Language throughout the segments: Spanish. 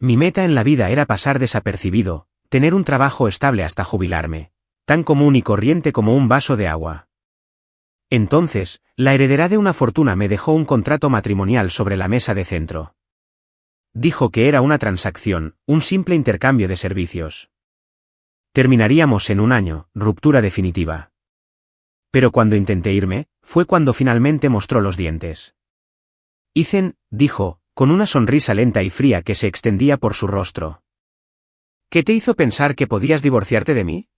Mi meta en la vida era pasar desapercibido, tener un trabajo estable hasta jubilarme, tan común y corriente como un vaso de agua. Entonces, la heredera de una fortuna me dejó un contrato matrimonial sobre la mesa de centro. Dijo que era una transacción, un simple intercambio de servicios. Terminaríamos en un año, ruptura definitiva. Pero cuando intenté irme, fue cuando finalmente mostró los dientes. Ethan, dijo, con una sonrisa lenta y fría que se extendía por su rostro. ¿Qué te hizo pensar que podías divorciarte de mí?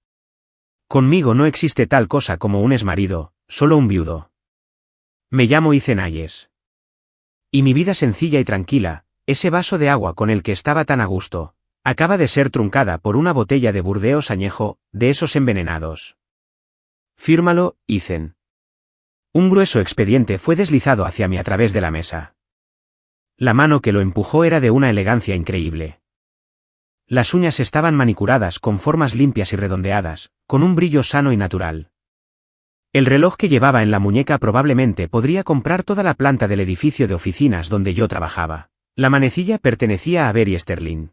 Conmigo no existe tal cosa como un exmarido, solo un viudo. Me llamo Ethan Hayes. Y mi vida sencilla y tranquila, ese vaso de agua con el que estaba tan a gusto, acaba de ser truncada por una botella de Burdeos añejo, de esos envenenados. Fírmalo, Ethan. Un grueso expediente fue deslizado hacia mí a través de la mesa. La mano que lo empujó era de una elegancia increíble. Las uñas estaban manicuradas con formas limpias y redondeadas, con un brillo sano y natural. El reloj que llevaba en la muñeca probablemente podría comprar toda la planta del edificio de oficinas donde yo trabajaba. La manecilla pertenecía a Barry Sterling.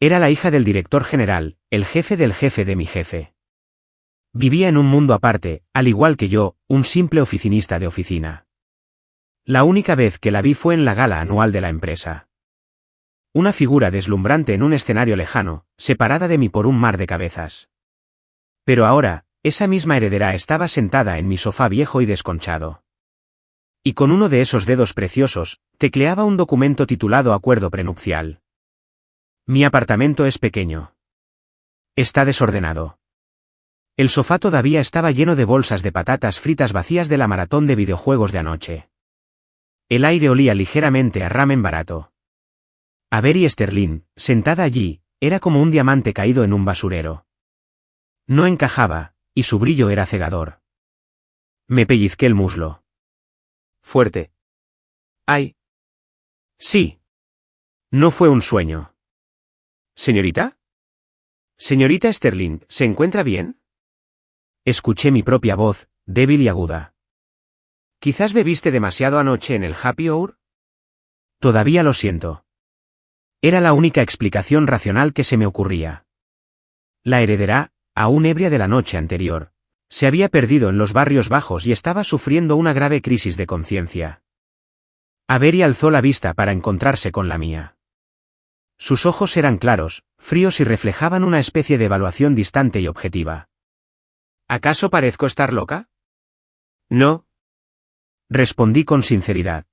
Era la hija del director general, el jefe del jefe de mi jefe. Vivía en un mundo aparte, al igual que yo, un simple oficinista de oficina. La única vez que la vi fue en la gala anual de la empresa. Una figura deslumbrante en un escenario lejano, separada de mí por un mar de cabezas. Pero ahora, esa misma heredera estaba sentada en mi sofá viejo y desconchado. Y con uno de esos dedos preciosos, tecleaba un documento titulado Acuerdo Prenupcial. Mi apartamento es pequeño. Está desordenado. El sofá todavía estaba lleno de bolsas de patatas fritas vacías de la maratón de videojuegos de anoche. El aire olía ligeramente a ramen barato. A Barry Sterling, sentada allí, era como un diamante caído en un basurero. No encajaba, y su brillo era cegador. Me pellizqué el muslo. Fuerte. ¡Ay! Sí. No fue un sueño. ¿Señorita? Señorita Sterling, ¿se encuentra bien? Escuché mi propia voz, débil y aguda. ¿Quizás bebiste demasiado anoche en el happy hour? Todavía lo siento. Era la única explicación racional que se me ocurría. La heredera, aún ebria de la noche anterior, se había perdido en los barrios bajos y estaba sufriendo una grave crisis de conciencia. Barry alzó la vista para encontrarse con la mía. Sus ojos eran claros, fríos y reflejaban una especie de evaluación distante y objetiva. ¿Acaso parezco estar loca? No. Respondí con sinceridad.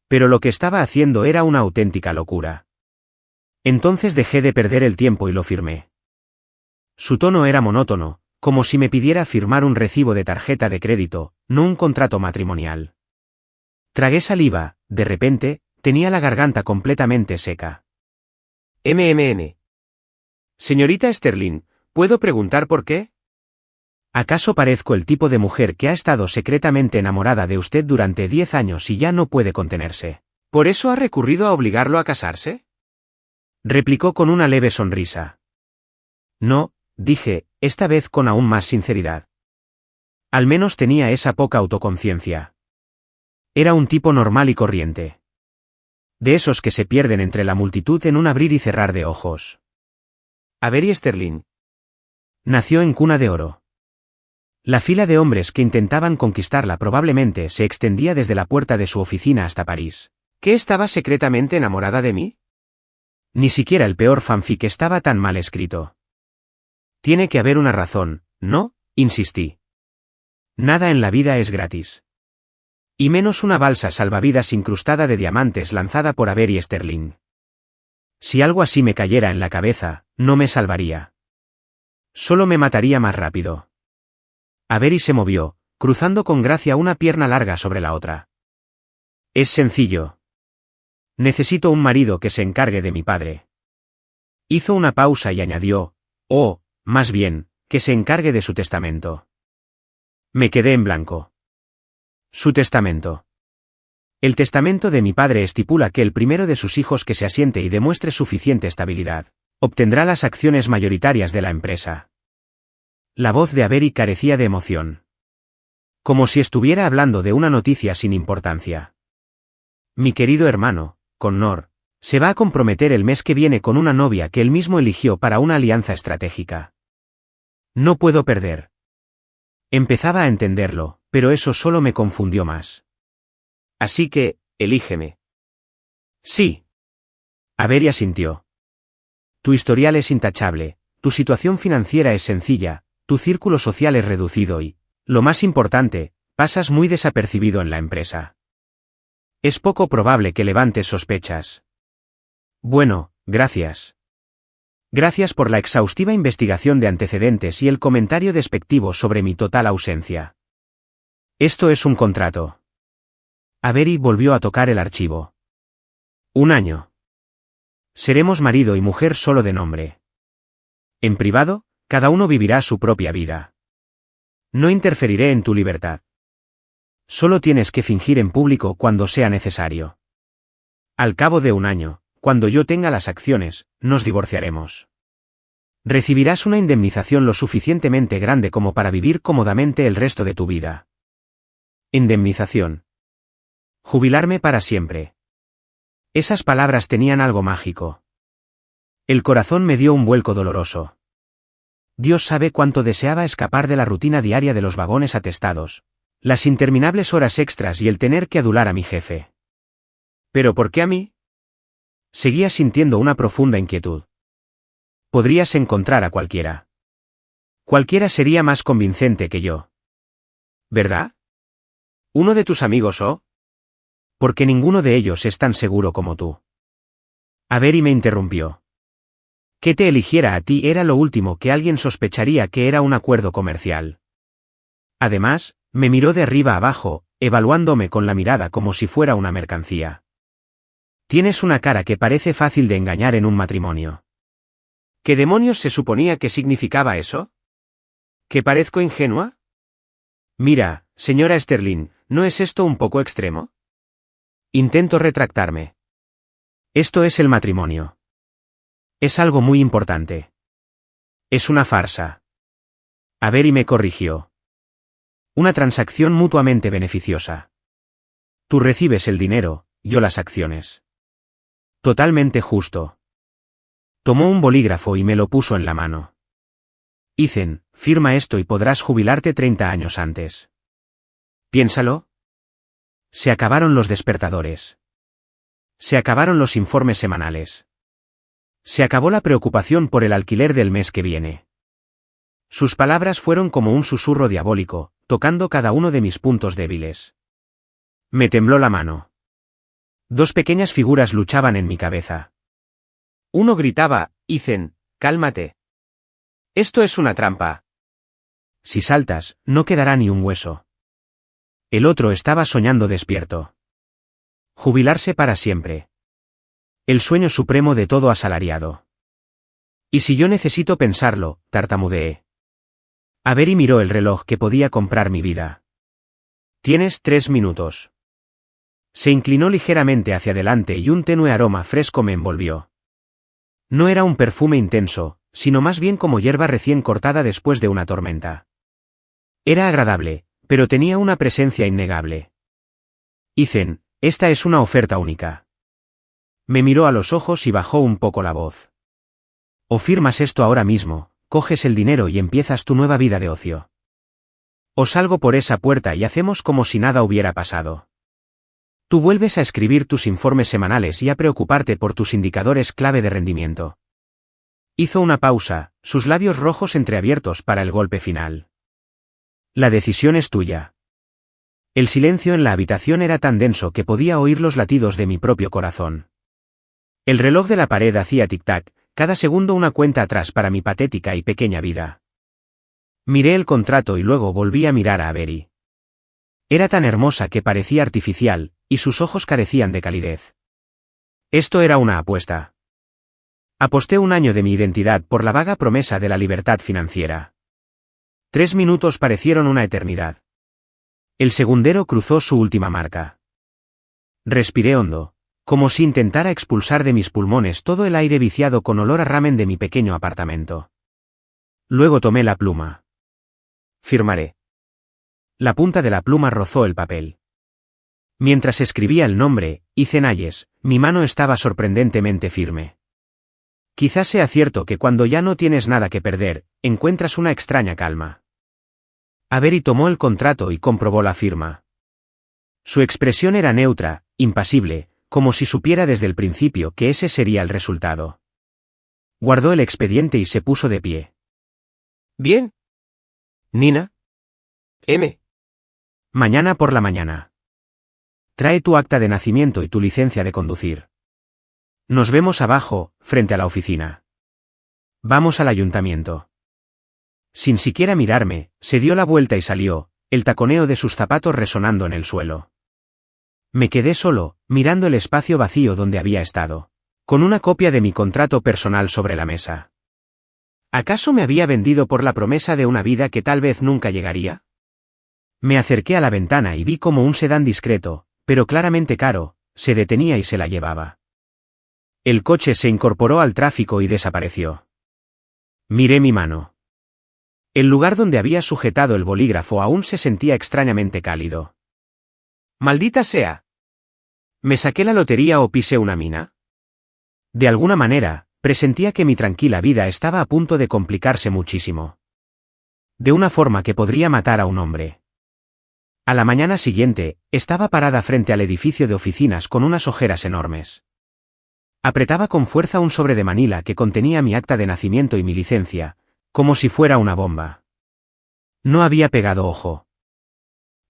Pero lo que estaba haciendo era una auténtica locura. Entonces dejé de perder el tiempo y lo firmé. Su tono era monótono, como si me pidiera firmar un recibo de tarjeta de crédito, no un contrato matrimonial. Tragué saliva, de repente, tenía la garganta completamente seca. Señorita Sterling, ¿puedo preguntar por qué? ¿Acaso parezco el tipo de mujer que ha estado secretamente enamorada de usted durante 10 años y ya no puede contenerse? ¿Por eso ha recurrido a obligarlo a casarse? Replicó con una leve sonrisa. No, dije, esta vez con aún más sinceridad. Al menos tenía esa poca autoconciencia. Era un tipo normal y corriente. De esos que se pierden entre la multitud en un abrir y cerrar de ojos. Barry Sterling nació en cuna de oro. La fila de hombres que intentaban conquistarla probablemente se extendía desde la puerta de su oficina hasta París. ¿Qué estaba secretamente enamorada de mí? Ni siquiera el peor fanfic estaba tan mal escrito. Tiene que haber una razón, ¿no? Insistí. Nada en la vida es gratis. Y menos una balsa salvavidas incrustada de diamantes lanzada por Barry Sterling. Si algo así me cayera en la cabeza, no me salvaría. Solo me mataría más rápido. Barry se movió, cruzando con gracia una pierna larga sobre la otra. Es sencillo. Necesito un marido que se encargue de mi padre. Hizo una pausa y añadió, más bien, que se encargue de su testamento. Me quedé en blanco. Su testamento. El testamento de mi padre estipula que el primero de sus hijos que se asiente y demuestre suficiente estabilidad, obtendrá las acciones mayoritarias de la empresa. La voz de Barry carecía de emoción. Como si estuviera hablando de una noticia sin importancia. Mi querido hermano, Connor, Se va a comprometer el mes que viene con una novia que él mismo eligió para una alianza estratégica. No puedo perder. Empezaba a entenderlo, pero eso solo me confundió más. Así que, elígeme. Sí. Avery asintió. Tu historial es intachable, tu situación financiera es sencilla, tu círculo social es reducido y, lo más importante, pasas muy desapercibido en la empresa. Es poco probable que levantes sospechas. Bueno, gracias. Gracias por la exhaustiva investigación de antecedentes y el comentario despectivo sobre mi total ausencia. Esto es un contrato. Avery volvió a tocar el archivo. 1 año. Seremos marido y mujer solo de nombre. En privado, cada uno vivirá su propia vida. No interferiré en tu libertad. Solo tienes que fingir en público cuando sea necesario. Al cabo de 1 año, cuando yo tenga las acciones, nos divorciaremos. Recibirás una indemnización lo suficientemente grande como para vivir cómodamente el resto de tu vida. Indemnización. Jubilarme para siempre. Esas palabras tenían algo mágico. El corazón me dio un vuelco doloroso. Dios sabe cuánto deseaba escapar de la rutina diaria de los vagones atestados, las interminables horas extras y el tener que adular a mi jefe. ¿Pero por qué a mí? Seguía sintiendo una profunda inquietud. Podrías encontrar a cualquiera. Cualquiera sería más convincente que yo. ¿Verdad? ¿Uno de tus amigos o? Porque ninguno de ellos es tan seguro como tú. Avery me interrumpió. Que te eligiera a ti era lo último que alguien sospecharía que era un acuerdo comercial. Además, me miró de arriba abajo, evaluándome con la mirada como si fuera una mercancía. Tienes una cara que parece fácil de engañar en un matrimonio. ¿Qué demonios se suponía que significaba eso? ¿Que parezco ingenua? Mira, señora Sterling, ¿no es esto un poco extremo? Intento retractarme. Esto es el matrimonio. Es algo muy importante. Es una farsa. Avery me corrigió. Una transacción mutuamente beneficiosa. Tú recibes el dinero, yo las acciones. Totalmente justo. Tomó un bolígrafo y me lo puso en la mano. Ethan, firma esto y podrás jubilarte 30 años antes. Piénsalo. Se acabaron los despertadores. Se acabaron los informes semanales. Se acabó la preocupación por el alquiler del mes que viene. Sus palabras fueron como un susurro diabólico, tocando cada uno de mis puntos débiles. Me tembló la mano. 2 pequeñas figuras luchaban en mi cabeza. Uno gritaba, Ethan, cálmate. Esto es una trampa. Si saltas, no quedará ni un hueso. El otro estaba soñando despierto. Jubilarse para siempre. El sueño supremo de todo asalariado. ¿Y si yo necesito pensarlo?, tartamudeé. Avery miró el reloj que podía comprar mi vida. Tienes 3 minutos. Se inclinó ligeramente hacia adelante y un tenue aroma fresco me envolvió. No era un perfume intenso, sino más bien como hierba recién cortada después de una tormenta. Era agradable, pero tenía una presencia innegable. Ethan, esta es una oferta única. Me miró a los ojos y bajó un poco la voz. O firmas esto ahora mismo, coges el dinero y empiezas tu nueva vida de ocio. O salgo por esa puerta y hacemos como si nada hubiera pasado. Tú vuelves a escribir tus informes semanales y a preocuparte por tus indicadores clave de rendimiento. Hizo una pausa, sus labios rojos entreabiertos para el golpe final. La decisión es tuya. El silencio en la habitación era tan denso que podía oír los latidos de mi propio corazón. El reloj de la pared hacía tic-tac, cada segundo una cuenta atrás para mi patética y pequeña vida. Miré el contrato y luego volví a mirar a Avery. Era tan hermosa que parecía artificial, y sus ojos carecían de calidez. Esto era una apuesta. Aposté 1 año de mi identidad por la vaga promesa de la libertad financiera. 3 minutos parecieron una eternidad. El segundero cruzó su última marca. Respiré hondo, como si intentara expulsar de mis pulmones todo el aire viciado con olor a ramen de mi pequeño apartamento. Luego tomé la pluma. Firmaré. La punta de la pluma rozó el papel. Mientras escribía el nombre, Icenayes, mi mano estaba sorprendentemente firme. Quizás sea cierto que cuando ya no tienes nada que perder, encuentras una extraña calma. Avery tomó el contrato y comprobó la firma. Su expresión era neutra, impasible, como si supiera desde el principio que ese sería el resultado. Guardó el expediente y se puso de pie. Bien. Nina. M. Mañana por la mañana. Trae tu acta de nacimiento y tu licencia de conducir. Nos vemos abajo, frente a la oficina. Vamos al ayuntamiento. Sin siquiera mirarme, se dio la vuelta y salió, el taconeo de sus zapatos resonando en el suelo. Me quedé solo, mirando el espacio vacío donde había estado, con una copia de mi contrato personal sobre la mesa. ¿Acaso me había vendido por la promesa de una vida que tal vez nunca llegaría? Me acerqué a la ventana y vi como un sedán discreto, pero claramente caro, se detenía y se la llevaba. El coche se incorporó al tráfico y desapareció. Miré mi mano. El lugar donde había sujetado el bolígrafo aún se sentía extrañamente cálido. ¡Maldita sea! ¿Me saqué la lotería o pisé una mina? De alguna manera, presentía que mi tranquila vida estaba a punto de complicarse muchísimo. De una forma que podría matar a un hombre. A la mañana siguiente, estaba parada frente al edificio de oficinas con unas ojeras enormes. Apretaba con fuerza un sobre de manila que contenía mi acta de nacimiento y mi licencia, como si fuera una bomba. No había pegado ojo.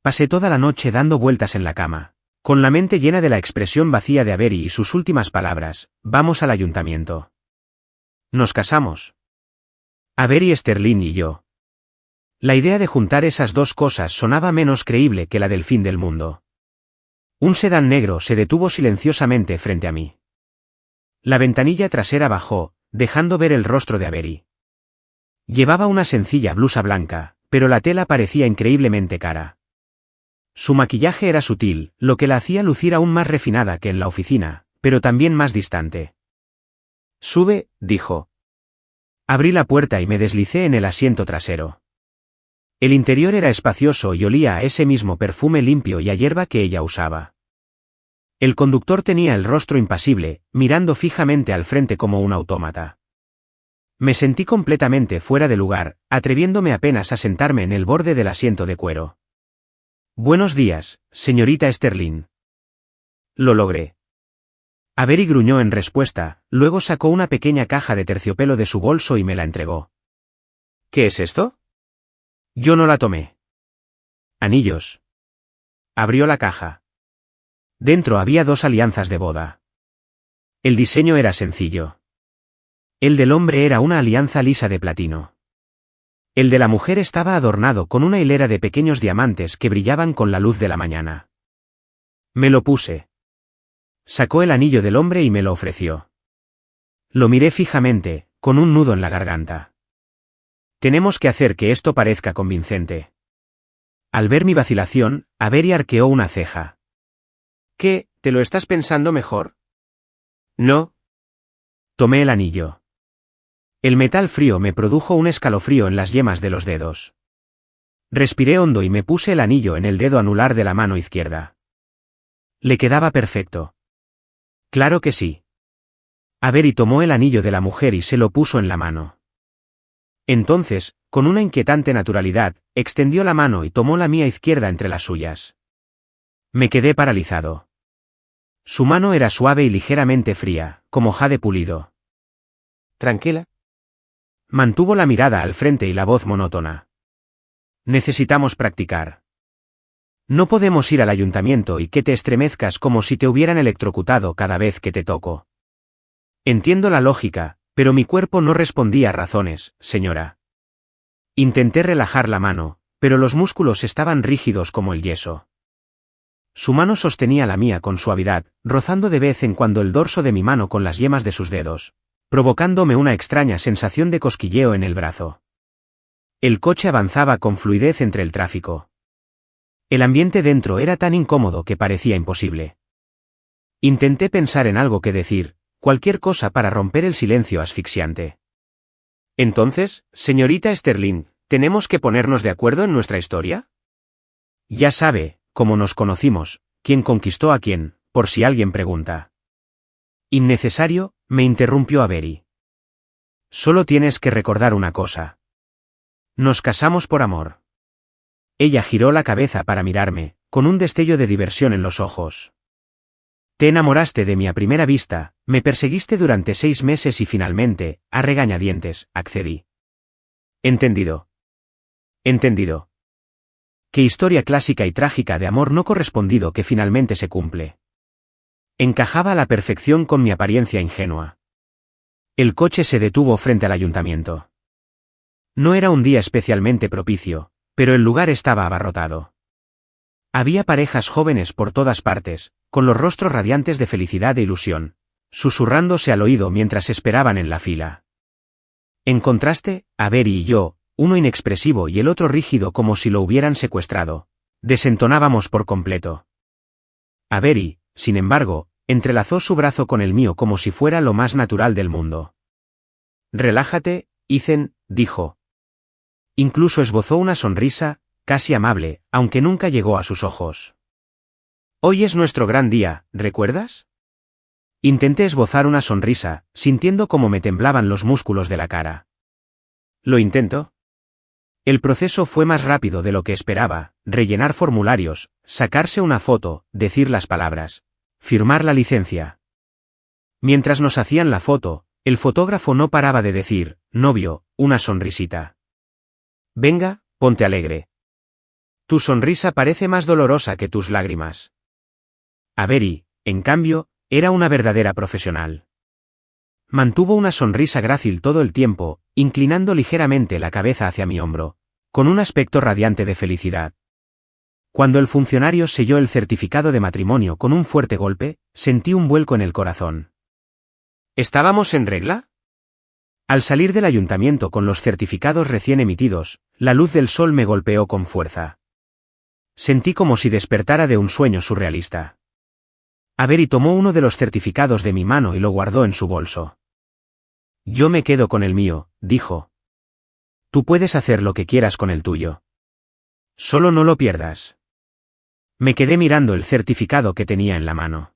Pasé toda la noche dando vueltas en la cama, con la mente llena de la expresión vacía de Avery y sus últimas palabras: vamos al ayuntamiento. Nos casamos. Avery Sterling y yo. La idea de juntar esas dos cosas sonaba menos creíble que la del fin del mundo. Un sedán negro se detuvo silenciosamente frente a mí. La ventanilla trasera bajó, dejando ver el rostro de Avery. Llevaba una sencilla blusa blanca, pero la tela parecía increíblemente cara. Su maquillaje era sutil, lo que la hacía lucir aún más refinada que en la oficina, pero también más distante. Sube, dijo. Abrí la puerta y me deslicé en el asiento trasero. El interior era espacioso y olía a ese mismo perfume limpio y a hierba que ella usaba. El conductor tenía el rostro impasible, mirando fijamente al frente como un autómata. Me sentí completamente fuera de lugar, atreviéndome apenas a sentarme en el borde del asiento de cuero. Buenos días, señorita Sterling. Lo logré. Avery gruñó en respuesta, luego sacó una pequeña caja de terciopelo de su bolso y me la entregó. ¿Qué es esto? Yo no la tomé. Anillos. Abrió la caja. Dentro había 2 alianzas de boda. El diseño era sencillo. El del hombre era una alianza lisa de platino. El de la mujer estaba adornado con una hilera de pequeños diamantes que brillaban con la luz de la mañana. Me lo puse. Sacó el anillo del hombre y me lo ofreció. Lo miré fijamente, con un nudo en la garganta. Tenemos que hacer que esto parezca convincente. Al ver mi vacilación, Avery arqueó una ceja. ¿Qué, te lo estás pensando mejor? No. Tomé el anillo. El metal frío me produjo un escalofrío en las yemas de los dedos. Respiré hondo y me puse el anillo en el dedo anular de la mano izquierda. Le quedaba perfecto. Claro que sí. Avery tomó el anillo de la mujer y se lo puso en la mano. Entonces, con una inquietante naturalidad, extendió la mano y tomó la mía izquierda entre las suyas. Me quedé paralizado. Su mano era suave y ligeramente fría, como jade pulido. ¿Tranquila? Mantuvo la mirada al frente y la voz monótona. Necesitamos practicar. No podemos ir al ayuntamiento y que te estremezcas como si te hubieran electrocutado cada vez que te toco. Entiendo la lógica, pero mi cuerpo no respondía a razones, señora. Intenté relajar la mano, pero los músculos estaban rígidos como el yeso. Su mano sostenía la mía con suavidad, rozando de vez en cuando el dorso de mi mano con las yemas de sus dedos, provocándome una extraña sensación de cosquilleo en el brazo. El coche avanzaba con fluidez entre el tráfico. El ambiente dentro era tan incómodo que parecía imposible. Intenté pensar en algo que decir, cualquier cosa para romper el silencio asfixiante. Entonces, señorita Sterling, ¿tenemos que ponernos de acuerdo en nuestra historia? Ya sabe, como nos conocimos, ¿Quién conquistó a quién, por si alguien pregunta? Innecesario, me interrumpió Avery. Solo tienes que recordar una cosa. Nos casamos por amor. Ella giró la cabeza para mirarme, con un destello de diversión en los ojos. Te enamoraste de mí a primera vista, me perseguiste durante 6 meses y finalmente, a regañadientes, accedí. Entendido. Entendido. Qué historia clásica y trágica de amor no correspondido que finalmente se cumple. Encajaba a la perfección con mi apariencia ingenua. El coche se detuvo frente al ayuntamiento. No era un día especialmente propicio, pero el lugar estaba abarrotado. Había parejas jóvenes por todas partes, con los rostros radiantes de felicidad e ilusión, susurrándose al oído mientras esperaban en la fila. En contraste, Avery y yo, uno inexpresivo y el otro rígido como si lo hubieran secuestrado, desentonábamos por completo. Avery, sin embargo, entrelazó su brazo con el mío como si fuera lo más natural del mundo. Relájate, Ethan, dijo. Incluso esbozó una sonrisa, casi amable, aunque nunca llegó a sus ojos. Hoy es nuestro gran día, ¿recuerdas? Intenté esbozar una sonrisa, sintiendo cómo me temblaban los músculos de la cara. ¿Lo intento? El proceso fue más rápido de lo que esperaba, rellenar formularios, sacarse una foto, decir las palabras, firmar la licencia. Mientras nos hacían la foto, el fotógrafo no paraba de decir, novio, una sonrisita. Venga, ponte alegre. Tu sonrisa parece más dolorosa que tus lágrimas. Avery, en cambio, era una verdadera profesional. Mantuvo una sonrisa grácil todo el tiempo, inclinando ligeramente la cabeza hacia mi hombro, con un aspecto radiante de felicidad. Cuando el funcionario selló el certificado de matrimonio con un fuerte golpe, sentí un vuelco en el corazón. ¿Estábamos en regla? Al salir del ayuntamiento con los certificados recién emitidos, la luz del sol me golpeó con fuerza. Sentí como si despertara de un sueño surrealista. Avery tomó uno de los certificados de mi mano y lo guardó en su bolso. Yo me quedo con el mío, dijo. Tú puedes hacer lo que quieras con el tuyo. Solo no lo pierdas. Me quedé mirando el certificado que tenía en la mano.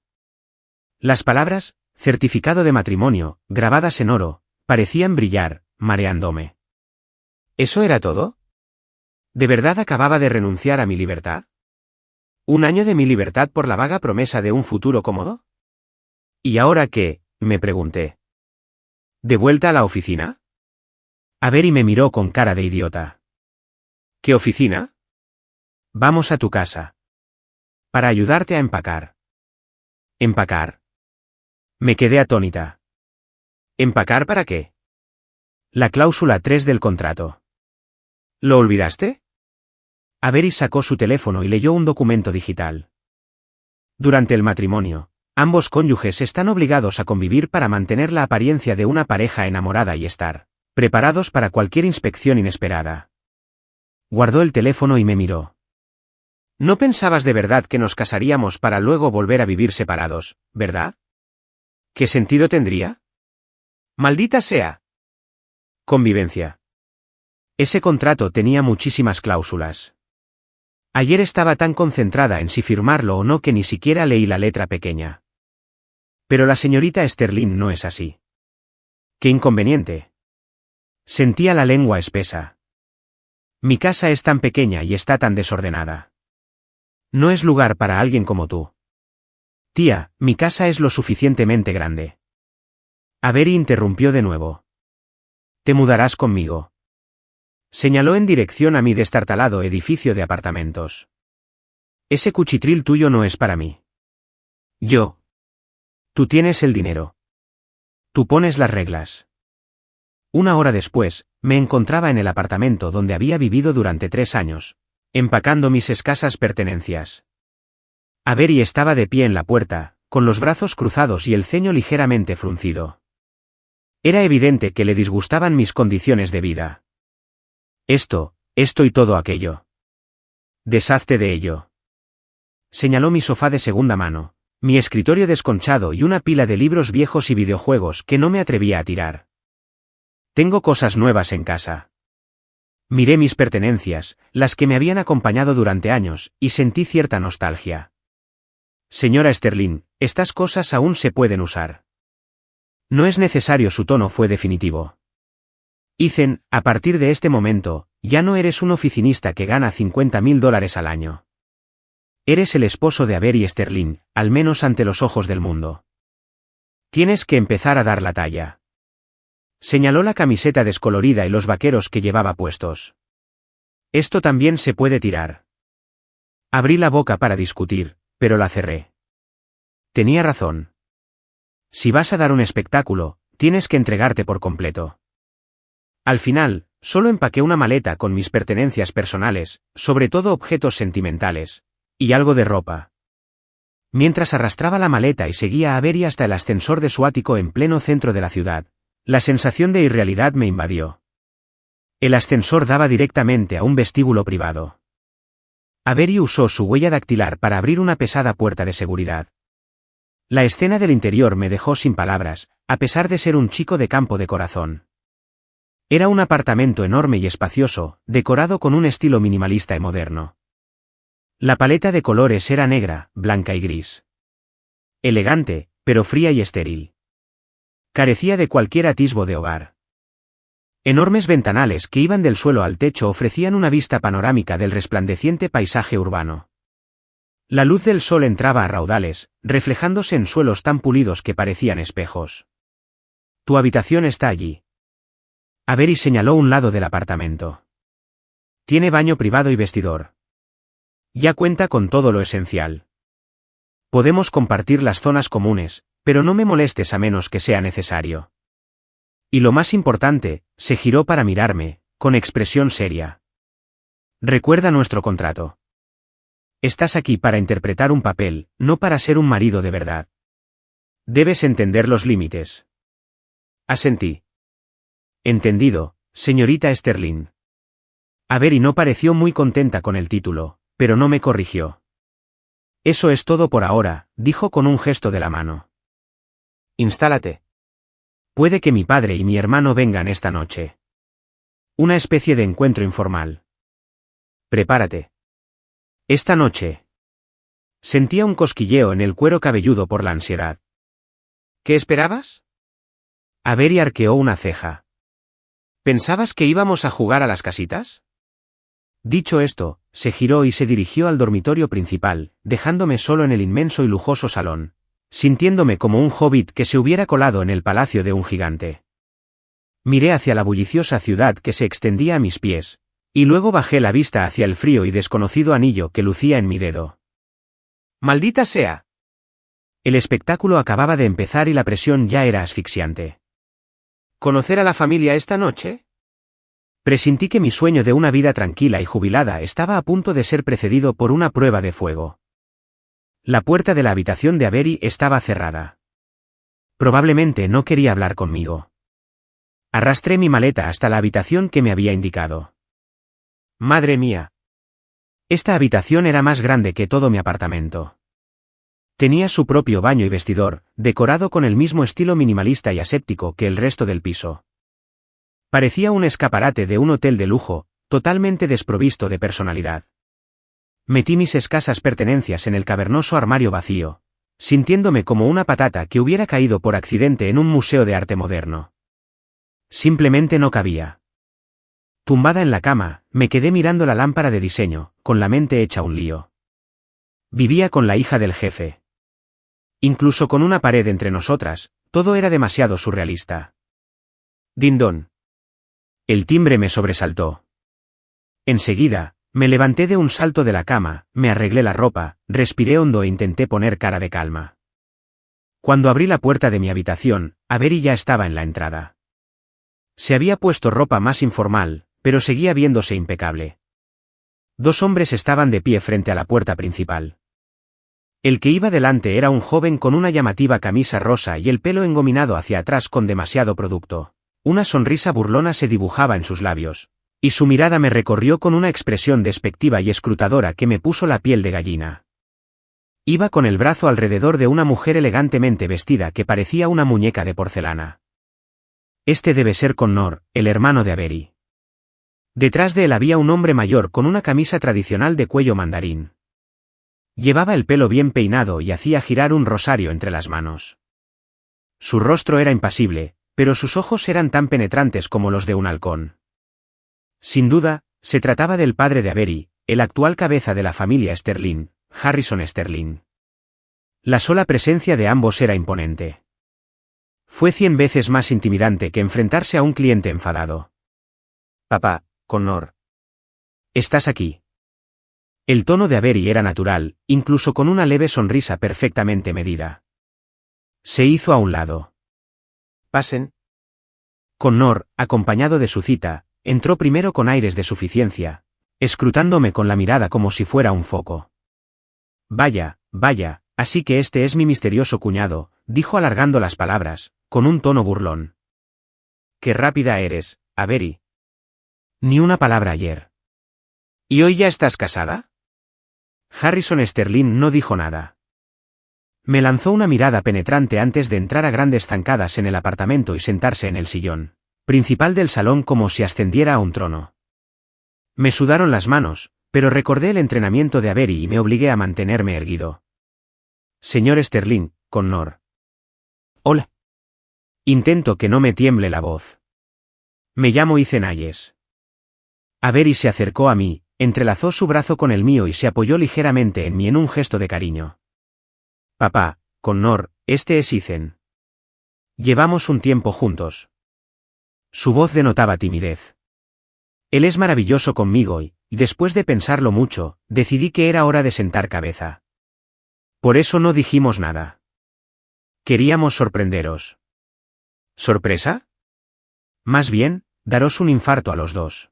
Las palabras, certificado de matrimonio, grabadas en oro, parecían brillar, mareándome. ¿Eso era todo? ¿De verdad acababa de renunciar a mi libertad? ¿Un año de mi libertad por la vaga promesa de un futuro cómodo? ¿Y ahora qué?, me pregunté. ¿De vuelta a la oficina? Avery me miró con cara de idiota. ¿Qué oficina? Vamos a tu casa. Para ayudarte a empacar. ¿Empacar? Me quedé atónita. ¿Empacar para qué? La cláusula 3 del contrato. ¿Lo olvidaste? Avery sacó su teléfono y leyó un documento digital. Durante el matrimonio, ambos cónyuges están obligados a convivir para mantener la apariencia de una pareja enamorada y estar preparados para cualquier inspección inesperada. Guardó el teléfono y me miró. No pensabas de verdad que nos casaríamos para luego volver a vivir separados, ¿verdad? ¿Qué sentido tendría? ¡Maldita sea! Convivencia. Ese contrato tenía muchísimas cláusulas. Ayer estaba tan concentrada en si firmarlo o no que ni siquiera leí la letra pequeña. Pero la señorita Sterling no es así. ¡Qué inconveniente! Sentía la lengua espesa. Mi casa es tan pequeña y está tan desordenada. No es lugar para alguien como tú. Tía, mi casa es lo suficientemente grande. Avery interrumpió de nuevo. ¿Te mudarás conmigo? Señaló en dirección a mi destartalado edificio de apartamentos. Ese cuchitril tuyo no es para mí. Yo. Tú tienes el dinero. Tú pones las reglas. Una hora después, me encontraba en el apartamento donde había vivido durante 3 años, empacando mis escasas pertenencias. Avery estaba de pie en la puerta, con los brazos cruzados y el ceño ligeramente fruncido. Era evidente que le disgustaban mis condiciones de vida. Esto y todo aquello. Deshazte de ello. Señaló mi sofá de segunda mano, mi escritorio desconchado y una pila de libros viejos y videojuegos que no me atrevía a tirar. Tengo cosas nuevas en casa. Miré mis pertenencias, las que me habían acompañado durante años, y sentí cierta nostalgia. Señora Sterling, estas cosas aún se pueden usar. No es necesario, su tono fue definitivo. Ethan, a partir de este momento, ya no eres un oficinista que gana $50,000 al año. Eres el esposo de Avery Sterling, al menos ante los ojos del mundo. Tienes que empezar a dar la talla. Señaló la camiseta descolorida y los vaqueros que llevaba puestos. Esto también se puede tirar. Abrí la boca para discutir, pero la cerré. Tenía razón. Si vas a dar un espectáculo, tienes que entregarte por completo. Al final, solo empaqué una maleta con mis pertenencias personales, sobre todo objetos sentimentales, y algo de ropa. Mientras arrastraba la maleta y seguía a Avery hasta el ascensor de su ático en pleno centro de la ciudad, la sensación de irrealidad me invadió. El ascensor daba directamente a un vestíbulo privado. Avery usó su huella dactilar para abrir una pesada puerta de seguridad. La escena del interior me dejó sin palabras, a pesar de ser un chico de campo de corazón. Era un apartamento enorme y espacioso, decorado con un estilo minimalista y moderno. La paleta de colores era negra, blanca y gris. Elegante, pero fría y estéril. Carecía de cualquier atisbo de hogar. Enormes ventanales que iban del suelo al techo ofrecían una vista panorámica del resplandeciente paisaje urbano. La luz del sol entraba a raudales, reflejándose en suelos tan pulidos que parecían espejos. Tu habitación está allí. Avery señaló un lado del apartamento. Tiene baño privado y vestidor. Ya cuenta con todo lo esencial. Podemos compartir las zonas comunes, pero no me molestes a menos que sea necesario. Y lo más importante, se giró para mirarme, con expresión seria. Recuerda nuestro contrato. Estás aquí para interpretar un papel, no para ser un marido de verdad. Debes entender los límites. Asentí. Entendido, señorita Sterling. Avery no pareció muy contenta con el título, pero no me corrigió. Eso es todo por ahora, dijo con un gesto de la mano. Instálate. Puede que mi padre y mi hermano vengan esta noche. Una especie de encuentro informal. Prepárate. Esta noche. Sentía un cosquilleo en el cuero cabelludo por la ansiedad. ¿Qué esperabas? Avery arqueó una ceja. ¿Pensabas que íbamos a jugar a las casitas? Dicho esto, se giró y se dirigió al dormitorio principal, dejándome solo en el inmenso y lujoso salón, sintiéndome como un hobbit que se hubiera colado en el palacio de un gigante. Miré hacia la bulliciosa ciudad que se extendía a mis pies, y luego bajé la vista hacia el frío y desconocido anillo que lucía en mi dedo. ¡Maldita sea! El espectáculo acababa de empezar y la presión ya era asfixiante. ¿Conocer a la familia esta noche? Presentí que mi sueño de una vida tranquila y jubilada estaba a punto de ser precedido por una prueba de fuego. La puerta de la habitación de Avery estaba cerrada. Probablemente no quería hablar conmigo. Arrastré mi maleta hasta la habitación que me había indicado. Madre mía. Esta habitación era más grande que todo mi apartamento. Tenía su propio baño y vestidor, decorado con el mismo estilo minimalista y aséptico que el resto del piso. Parecía un escaparate de un hotel de lujo, totalmente desprovisto de personalidad. Metí mis escasas pertenencias en el cavernoso armario vacío, sintiéndome como una patata que hubiera caído por accidente en un museo de arte moderno. Simplemente no cabía. Tumbada en la cama, me quedé mirando la lámpara de diseño, con la mente hecha un lío. Vivía con la hija del jefe. Incluso con una pared entre nosotras, todo era demasiado surrealista. Dindón. El timbre me sobresaltó. Enseguida, me levanté de un salto de la cama, me arreglé la ropa, respiré hondo e intenté poner cara de calma. Cuando abrí la puerta de mi habitación, Avery ya estaba en la entrada. Se había puesto ropa más informal, pero seguía viéndose impecable. Dos hombres estaban de pie frente a la puerta principal. El que iba delante era un joven con una llamativa camisa rosa y el pelo engominado hacia atrás con demasiado producto. Una sonrisa burlona se dibujaba en sus labios, y su mirada me recorrió con una expresión despectiva y escrutadora que me puso la piel de gallina. Iba con el brazo alrededor de una mujer elegantemente vestida que parecía una muñeca de porcelana. Este debe ser Connor, el hermano de Avery. Detrás de él había un hombre mayor con una camisa tradicional de cuello mandarín. Llevaba el pelo bien peinado y hacía girar un rosario entre las manos. Su rostro era impasible, pero sus ojos eran tan penetrantes como los de un halcón. Sin duda, se trataba del padre de Avery, el actual cabeza de la familia Sterling, Harrison Sterling. La sola presencia de ambos era imponente. Fue 100 veces más intimidante que enfrentarse a un cliente enfadado. «Papá, Connor. ¿Estás aquí?» El tono de Avery era natural, incluso con una leve sonrisa perfectamente medida. Se hizo a un lado. «Pasen». Connor, acompañado de su cita, entró primero con aires de suficiencia, escrutándome con la mirada como si fuera un foco. «Vaya, vaya, así que este es mi misterioso cuñado», dijo alargando las palabras, con un tono burlón. «Qué rápida eres, Avery». Ni una palabra ayer. ¿Y hoy ya estás casada? Harrison Sterling no dijo nada. Me lanzó una mirada penetrante antes de entrar a grandes zancadas en el apartamento y sentarse en el sillón principal del salón como si ascendiera a un trono. Me sudaron las manos, pero recordé el entrenamiento de Avery y me obligué a mantenerme erguido. «Señor Sterling, Connor». «Hola». Intento que no me tiemble la voz. «Me llamo Ethan Hayes». Avery se acercó a mí, entrelazó su brazo con el mío y se apoyó ligeramente en mí en un gesto de cariño. «Papá, Connor, este es Ethan. Llevamos un tiempo juntos». Su voz denotaba timidez. Él es maravilloso conmigo y, después de pensarlo mucho, decidí que era hora de sentar cabeza. Por eso no dijimos nada. Queríamos sorprenderos. ¿Sorpresa? Más bien, daros un infarto a los dos.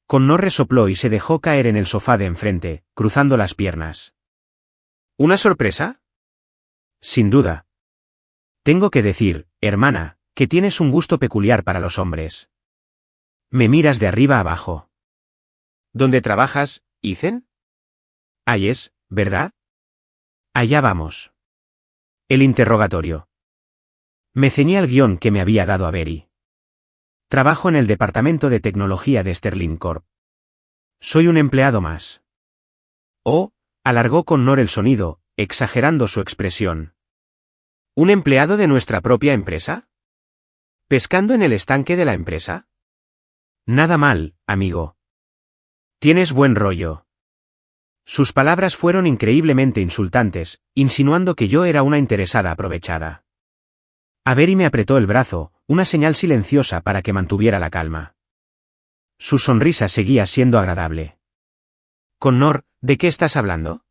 Connor resopló y se dejó caer en el sofá de enfrente, cruzando las piernas. ¿Una sorpresa? Sin duda. Tengo que decir, hermana, que tienes un gusto peculiar para los hombres. Me miras de arriba abajo. ¿Dónde trabajas, Ethan? Hayes, ¿verdad? Allá vamos. El interrogatorio. Me ceñí al guión que me había dado Avery. Trabajo en el departamento de tecnología de Sterling Corp. Soy un empleado más. Oh, alargó Connor el sonido, exagerando su expresión. ¿Un empleado de nuestra propia empresa? ¿Pescando en el estanque de la empresa? Nada mal, amigo. Tienes buen rollo. Sus palabras fueron increíblemente insultantes, insinuando que yo era una interesada aprovechada. Avery me apretó el brazo, una señal silenciosa para que mantuviera la calma. Su sonrisa seguía siendo agradable. «Connor, ¿de qué estás hablando?»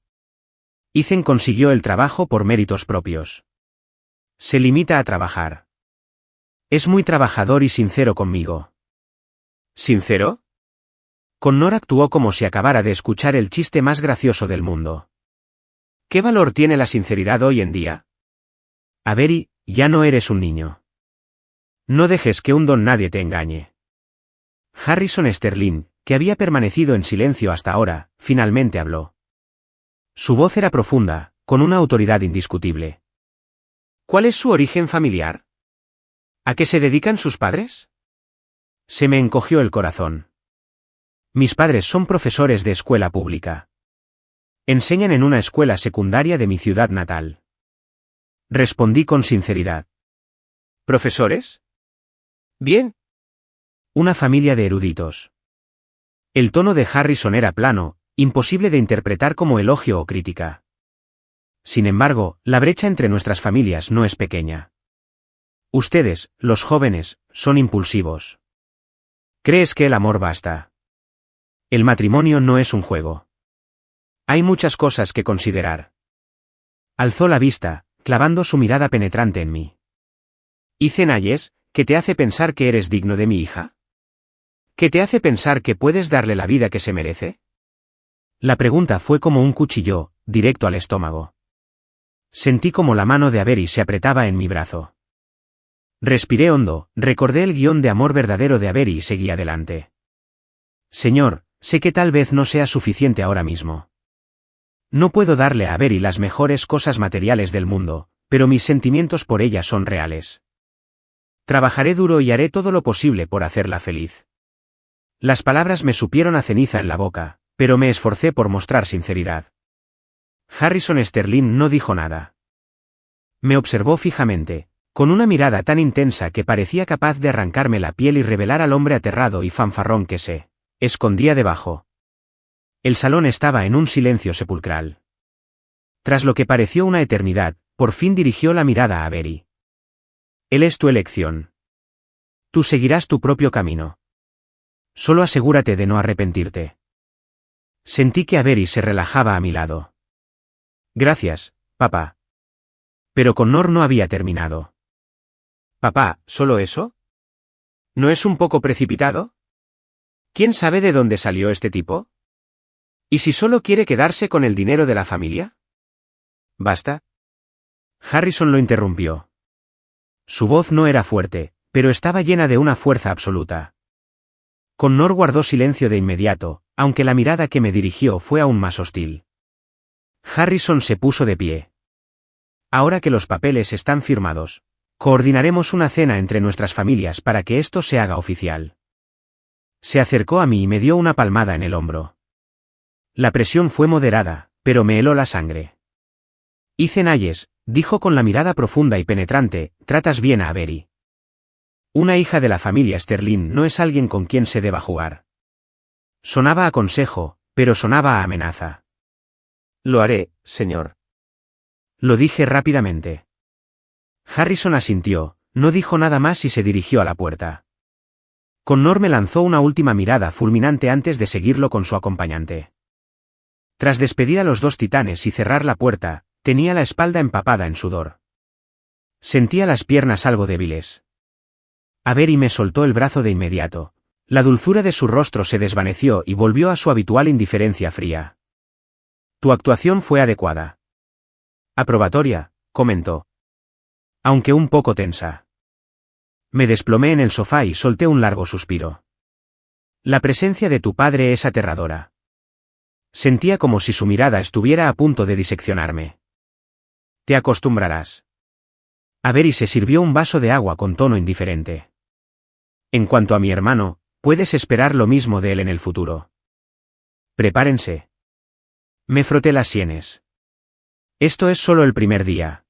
Ethan consiguió el trabajo por méritos propios. Se limita a trabajar. Es muy trabajador y sincero conmigo. ¿Sincero? Connor actuó como si acabara de escuchar el chiste más gracioso del mundo. ¿Qué valor tiene la sinceridad hoy en día? Avery, ya no eres un niño. No dejes que un don nadie te engañe. Harrison Sterling, que había permanecido en silencio hasta ahora, finalmente habló. Su voz era profunda, con una autoridad indiscutible. ¿Cuál es su origen familiar? ¿A qué se dedican sus padres? Se me encogió el corazón. Mis padres son profesores de escuela pública. Enseñan en una escuela secundaria de mi ciudad natal. Respondí con sinceridad. ¿Profesores? Bien. Una familia de eruditos. El tono de Harrison era plano, imposible de interpretar como elogio o crítica. Sin embargo, la brecha entre nuestras familias no es pequeña. Ustedes, los jóvenes, son impulsivos. ¿Crees que el amor basta? El matrimonio no es un juego. Hay muchas cosas que considerar. Alzó la vista, clavando su mirada penetrante en mí. Ethan Hayes, ¿qué te hace pensar que eres digno de mi hija? ¿Qué te hace pensar que puedes darle la vida que se merece? La pregunta fue como un cuchillo, directo al estómago. Sentí como la mano de Avery se apretaba en mi brazo. Respiré hondo, recordé el guión de amor verdadero de Avery y seguí adelante. Señor, sé que tal vez no sea suficiente ahora mismo. No puedo darle a Avery las mejores cosas materiales del mundo, pero mis sentimientos por ella son reales. Trabajaré duro y haré todo lo posible por hacerla feliz. Las palabras me supieron a ceniza en la boca, pero me esforcé por mostrar sinceridad. Harrison Sterling no dijo nada. Me observó fijamente, con una mirada tan intensa que parecía capaz de arrancarme la piel y revelar al hombre aterrado y fanfarrón que se escondía debajo. El salón estaba en un silencio sepulcral. Tras lo que pareció una eternidad, por fin dirigió la mirada a Avery. Él es tu elección. Tú seguirás tu propio camino. Solo asegúrate de no arrepentirte. Sentí que Avery se relajaba a mi lado. Gracias, papá. Pero Connor no había terminado. Papá, ¿solo eso? ¿No es un poco precipitado? ¿Quién sabe de dónde salió este tipo? ¿Y si solo quiere quedarse con el dinero de la familia? ¿Basta? Harrison lo interrumpió. Su voz no era fuerte, pero estaba llena de una fuerza absoluta. Connor guardó silencio de inmediato, aunque la mirada que me dirigió fue aún más hostil. Harrison se puso de pie. Ahora que los papeles están firmados, coordinaremos una cena entre nuestras familias para que esto se haga oficial. Se acercó a mí y me dio una palmada en el hombro. La presión fue moderada, pero me heló la sangre. Ethan Hayes, dijo con la mirada profunda y penetrante, tratas bien a Avery. Una hija de la familia Sterling no es alguien con quien se deba jugar. Sonaba a consejo, pero sonaba a amenaza. Lo haré, señor. Lo dije rápidamente. Harrison asintió, no dijo nada más y se dirigió a la puerta. Connor me lanzó una última mirada fulminante antes de seguirlo con su acompañante. Tras despedir a los dos titanes y cerrar la puerta, tenía la espalda empapada en sudor. Sentía las piernas algo débiles. Avery me soltó el brazo de inmediato. La dulzura de su rostro se desvaneció y volvió a su habitual indiferencia fría. Tu actuación fue adecuada. Aprobatoria, comentó. Aunque un poco tensa. Me desplomé en el sofá y solté un largo suspiro. La presencia de tu padre es aterradora. Sentía como si su mirada estuviera a punto de diseccionarme. Te acostumbrarás. Avery se sirvió un vaso de agua con tono indiferente. En cuanto a mi hermano, puedes esperar lo mismo de él en el futuro. Prepárense. Me froté las sienes. Esto es solo el primer día.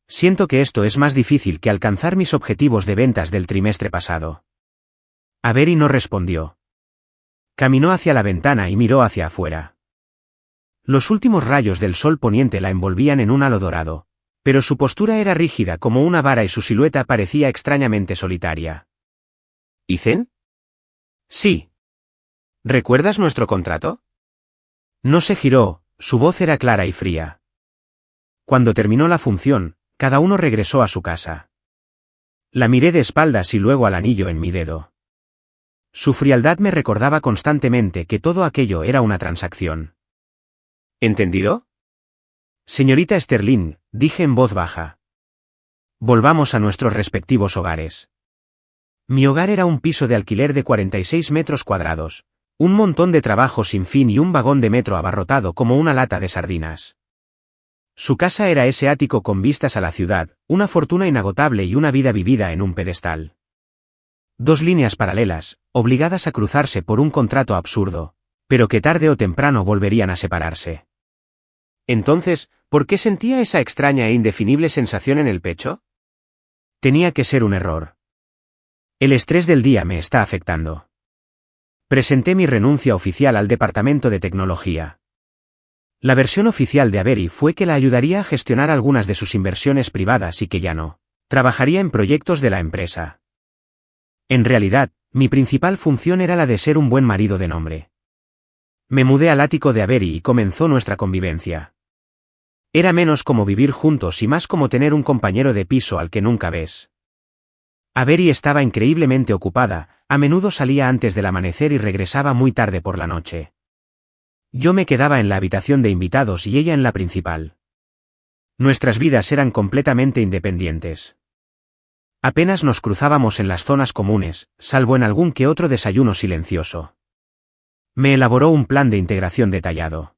Siento que esto es más difícil que alcanzar mis objetivos de ventas del trimestre pasado. Avery no respondió. Caminó hacia la ventana y miró hacia afuera. Los últimos rayos del sol poniente la envolvían en un halo dorado, pero su postura era rígida como una vara y su silueta parecía extrañamente solitaria. ¿Ethan? Sí. ¿Recuerdas nuestro contrato? No se giró, su voz era clara y fría. Cuando terminó la función, cada uno regresó a su casa. La miré de espaldas y luego al anillo en mi dedo. Su frialdad me recordaba constantemente que todo aquello era una transacción. ¿Entendido? Señorita Sterling, dije en voz baja. Volvamos a nuestros respectivos hogares. Mi hogar era un piso de alquiler de 46 metros cuadrados, un montón de trabajo sin fin y un vagón de metro abarrotado como una lata de sardinas. Su casa era ese ático con vistas a la ciudad, una fortuna inagotable y una vida vivida en un pedestal. Dos líneas paralelas, obligadas a cruzarse por un contrato absurdo, pero que tarde o temprano volverían a separarse. Entonces, ¿por qué sentía esa extraña e indefinible sensación en el pecho? Tenía que ser un error. El estrés del día me está afectando. Presenté mi renuncia oficial al Departamento de Tecnología. La versión oficial de Avery fue que la ayudaría a gestionar algunas de sus inversiones privadas y que ya no trabajaría en proyectos de la empresa. En realidad, mi principal función era la de ser un buen marido de nombre. Me mudé al ático de Avery y comenzó nuestra convivencia. Era menos como vivir juntos y más como tener un compañero de piso al que nunca ves. Avery estaba increíblemente ocupada, a menudo salía antes del amanecer y regresaba muy tarde por la noche. Yo me quedaba en la habitación de invitados y ella en la principal. Nuestras vidas eran completamente independientes. Apenas nos cruzábamos en las zonas comunes, salvo en algún que otro desayuno silencioso. Me elaboró un plan de integración detallado.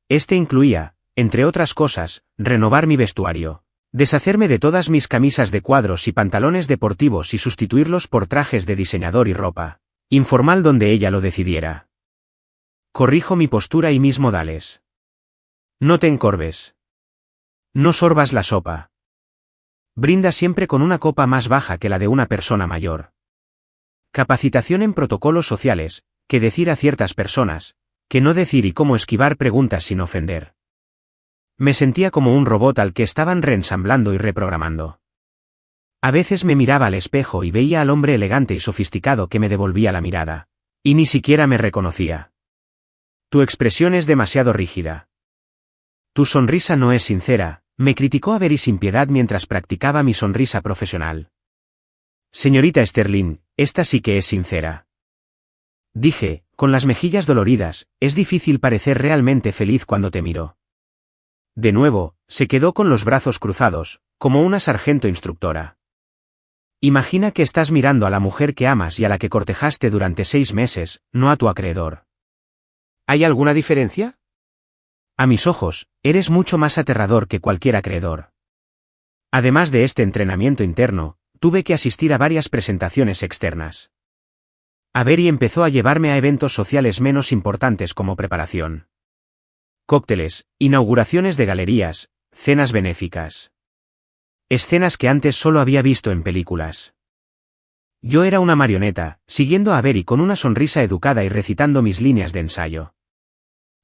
Este incluía, entre otras cosas, renovar mi vestuario, deshacerme de todas mis camisas de cuadros y pantalones deportivos y sustituirlos por trajes de diseñador y ropa informal donde ella lo decidiera. Corrijo mi postura y mis modales. No te encorves. No sorbas la sopa. Brinda siempre con una copa más baja que la de una persona mayor. Capacitación en protocolos sociales, qué decir a ciertas personas, qué no decir y cómo esquivar preguntas sin ofender. Me sentía como un robot al que estaban reensamblando y reprogramando. A veces me miraba al espejo y veía al hombre elegante y sofisticado que me devolvía la mirada. Y ni siquiera me reconocía. Tu expresión es demasiado rígida. Tu sonrisa no es sincera, me criticó Avery sin piedad mientras practicaba mi sonrisa profesional. Señorita Sterling, esta sí que es sincera. Dije, con las mejillas doloridas, es difícil parecer realmente feliz cuando te miro. De nuevo, se quedó con los brazos cruzados, como una sargento instructora. Imagina que estás mirando a la mujer que amas y a la que cortejaste durante 6 meses, no a tu acreedor. ¿Hay alguna diferencia? A mis ojos, eres mucho más aterrador que cualquier acreedor. Además de este entrenamiento interno, tuve que asistir a varias presentaciones externas. Avery empezó a llevarme a eventos sociales menos importantes como preparación. Cócteles, inauguraciones de galerías, cenas benéficas. Escenas que antes solo había visto en películas. Yo era una marioneta, siguiendo a Avery con una sonrisa educada y recitando mis líneas de ensayo.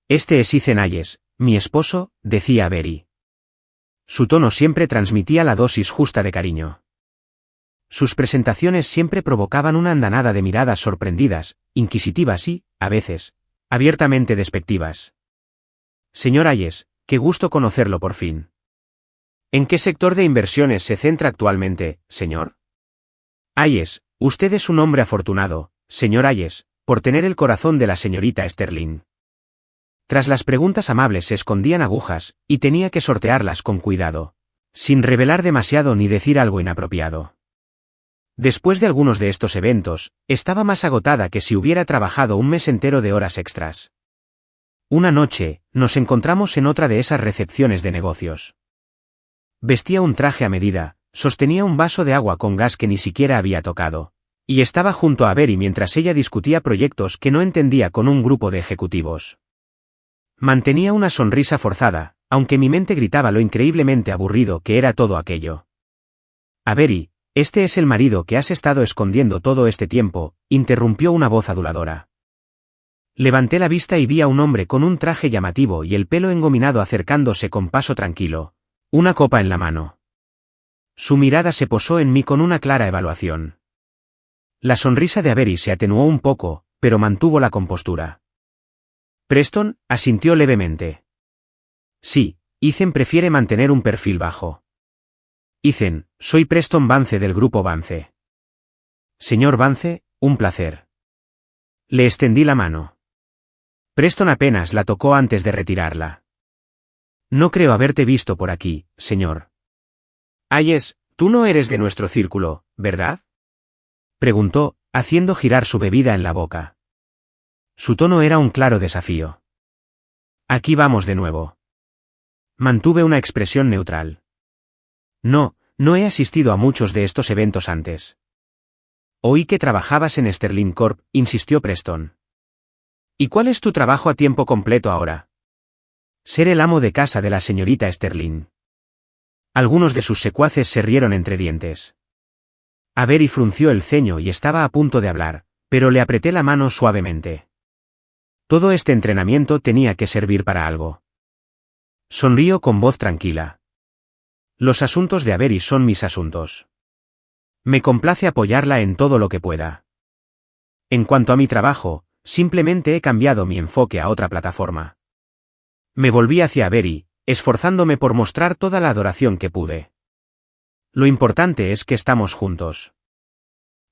Este es Ethan Hayes, mi esposo, decía Avery. Su tono siempre transmitía la dosis justa de cariño. Sus presentaciones siempre provocaban una andanada de miradas sorprendidas, inquisitivas y, a veces, abiertamente despectivas. Señor Hayes, qué gusto conocerlo por fin. ¿En qué sector de inversiones se centra actualmente, señor? Hayes, usted es un hombre afortunado, señor Hayes, por tener el corazón de la señorita Sterling. Tras las preguntas amables se escondían agujas, y tenía que sortearlas con cuidado, sin revelar demasiado ni decir algo inapropiado. Después de algunos de estos eventos, estaba más agotada que si hubiera trabajado un mes entero de horas extras. Una noche, nos encontramos en otra de esas recepciones de negocios. Vestía un traje a medida, sostenía un vaso de agua con gas que ni siquiera había tocado, y estaba junto a Avery mientras ella discutía proyectos que no entendía con un grupo de ejecutivos. Mantenía una sonrisa forzada, aunque mi mente gritaba lo increíblemente aburrido que era todo aquello. Avery, este es el marido que has estado escondiendo todo este tiempo, interrumpió una voz aduladora. Levanté la vista y vi a un hombre con un traje llamativo y el pelo engominado acercándose con paso tranquilo, una copa en la mano. Su mirada se posó en mí con una clara evaluación. La sonrisa de Avery se atenuó un poco, pero mantuvo la compostura. Preston asintió levemente. Sí, Ethan prefiere mantener un perfil bajo. Ethan, soy Preston Vance del grupo Vance. Señor Vance, un placer. Le extendí la mano. Preston apenas la tocó antes de retirarla. No creo haberte visto por aquí, señor. Hayes, tú no eres de nuestro círculo, ¿verdad? Preguntó, haciendo girar su bebida en la boca. Su tono era un claro desafío. Aquí vamos de nuevo. Mantuve una expresión neutral. No, no he asistido a muchos de estos eventos antes. Oí que trabajabas en Sterling Corp, insistió Preston. ¿Y cuál es tu trabajo a tiempo completo ahora? Ser el amo de casa de la señorita Sterling. Algunos de sus secuaces se rieron entre dientes. Avery frunció el ceño y estaba a punto de hablar, pero le apreté la mano suavemente. Todo este entrenamiento tenía que servir para algo. Sonrió con voz tranquila. Los asuntos de Avery son mis asuntos. Me complace apoyarla en todo lo que pueda. En cuanto a mi trabajo, simplemente he cambiado mi enfoque a otra plataforma. Me volví hacia Avery, esforzándome por mostrar toda la adoración que pude. Lo importante es que estamos juntos.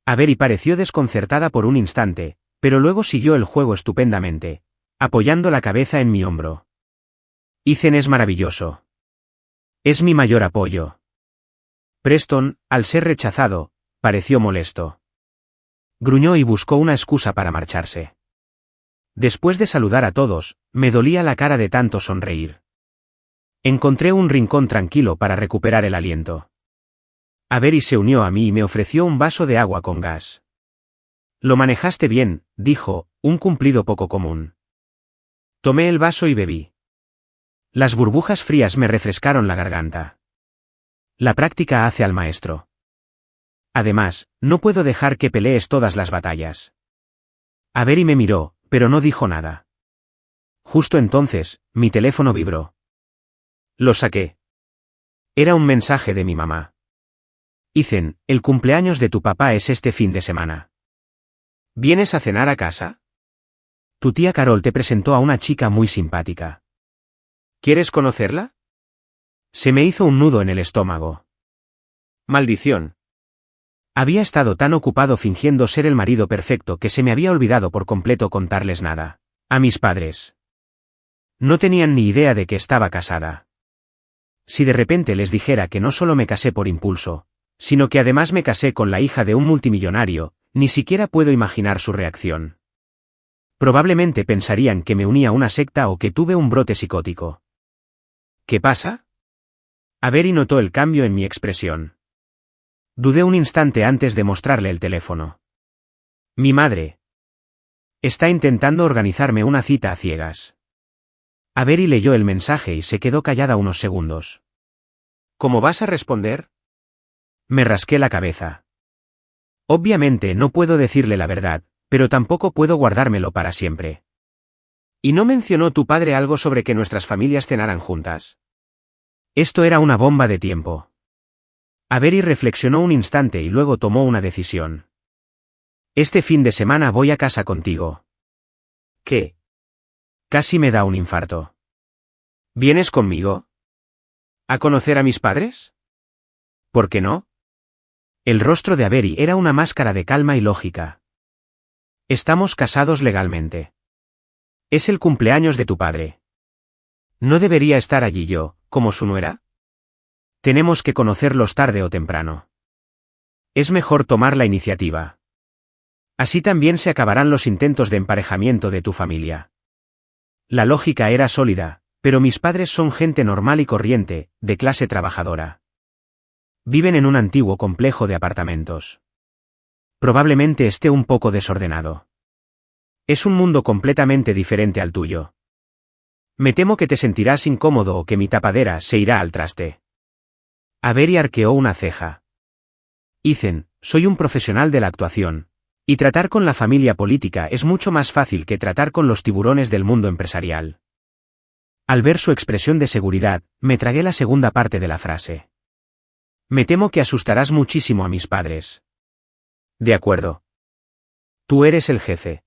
Avery pareció desconcertada por un instante, pero luego siguió el juego estupendamente, apoyando la cabeza en mi hombro. Ethan es maravilloso. Es mi mayor apoyo. Preston, al ser rechazado, pareció molesto. Gruñó y buscó una excusa para marcharse. Después de saludar a todos, me dolía la cara de tanto sonreír. Encontré un rincón tranquilo para recuperar el aliento. Avery se unió a mí y me ofreció un vaso de agua con gas. Lo manejaste bien, dijo, un cumplido poco común. Tomé el vaso y bebí. Las burbujas frías me refrescaron la garganta. La práctica hace al maestro. Además, no puedo dejar que pelees todas las batallas. Avery me miró, pero no dijo nada. Justo entonces, mi teléfono vibró. Lo saqué. Era un mensaje de mi mamá. Ethan, el cumpleaños de tu papá es este fin de semana. ¿Vienes a cenar a casa? Tu tía Carol te presentó a una chica muy simpática. ¿Quieres conocerla? Se me hizo un nudo en el estómago. Maldición. Había estado tan ocupado fingiendo ser el marido perfecto que se me había olvidado por completo contarles nada. A mis padres. No tenían ni idea de que estaba casada. Si de repente les dijera que no solo me casé por impulso, sino que además me casé con la hija de un multimillonario, ni siquiera puedo imaginar su reacción. Probablemente pensarían que me uní a una secta o que tuve un brote psicótico. ¿Qué pasa? Avery notó el cambio en mi expresión. Dudé un instante antes de mostrarle el teléfono. Mi madre. Está intentando organizarme una cita a ciegas. Avery leyó el mensaje y se quedó callada unos segundos. ¿Cómo vas a responder? Me rasqué la cabeza. Obviamente no puedo decirle la verdad, pero tampoco puedo guardármelo para siempre. ¿Y no mencionó tu padre algo sobre que nuestras familias cenaran juntas? Esto era una bomba de tiempo. Avery reflexionó un instante y luego tomó una decisión. Este fin de semana voy a casa contigo. ¿Qué? Casi me da un infarto. ¿Vienes conmigo? ¿A conocer a mis padres? ¿Por qué no? El rostro de Avery era una máscara de calma y lógica. Estamos casados legalmente. Es el cumpleaños de tu padre. ¿No debería estar allí yo, como su nuera? Tenemos que conocerlos tarde o temprano. Es mejor tomar la iniciativa. Así también se acabarán los intentos de emparejamiento de tu familia. La lógica era sólida, pero mis padres son gente normal y corriente, de clase trabajadora. Viven en un antiguo complejo de apartamentos. Probablemente esté un poco desordenado. Es un mundo completamente diferente al tuyo. Me temo que te sentirás incómodo o que mi tapadera se irá al traste. Avery arqueó una ceja. Ethan, soy un profesional de la actuación, y tratar con la familia política es mucho más fácil que tratar con los tiburones del mundo empresarial. Al ver su expresión de seguridad, me tragué la segunda parte de la frase. Me temo que asustarás muchísimo a mis padres. De acuerdo. Tú eres el jefe.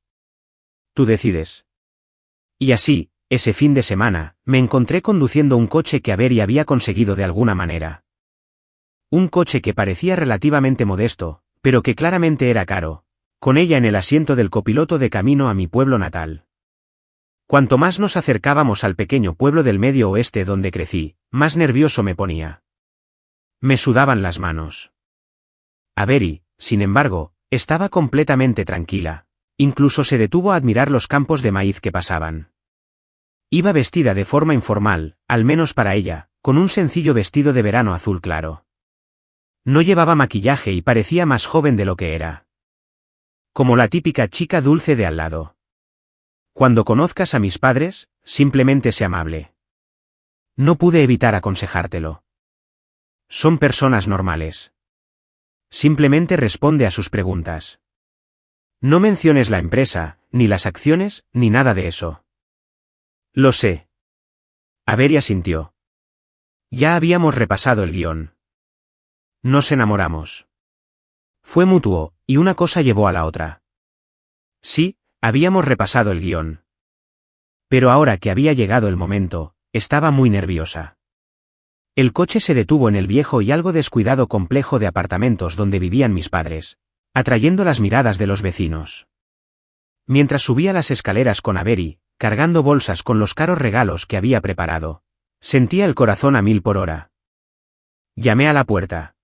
Tú decides. Y así, ese fin de semana, me encontré conduciendo un coche que Avery había conseguido de alguna manera. Un coche que parecía relativamente modesto, pero que claramente era caro, con ella en el asiento del copiloto de camino a mi pueblo natal. Cuanto más nos acercábamos al pequeño pueblo del medio oeste donde crecí, más nervioso me ponía. Me sudaban las manos. Avery, sin embargo, estaba completamente tranquila. Incluso se detuvo a admirar los campos de maíz que pasaban. Iba vestida de forma informal, al menos para ella, con un sencillo vestido de verano azul claro. No llevaba maquillaje y parecía más joven de lo que era. Como la típica chica dulce de al lado. Cuando conozcas a mis padres, simplemente sé amable. No pude evitar aconsejártelo. Son personas normales. Simplemente responde a sus preguntas. No menciones la empresa, ni las acciones, ni nada de eso. Lo sé. Avery asintió. Ya habíamos repasado el guión. Nos enamoramos. Fue mutuo, y una cosa llevó a la otra. Sí, habíamos repasado el guión. Pero ahora que había llegado el momento, estaba muy nerviosa. El coche se detuvo en el viejo y algo descuidado complejo de apartamentos donde vivían mis padres, atrayendo las miradas de los vecinos. Mientras subía las escaleras con Avery, cargando bolsas con los caros regalos que había preparado, sentía el corazón a 1000 por hora. Llamé a la puerta.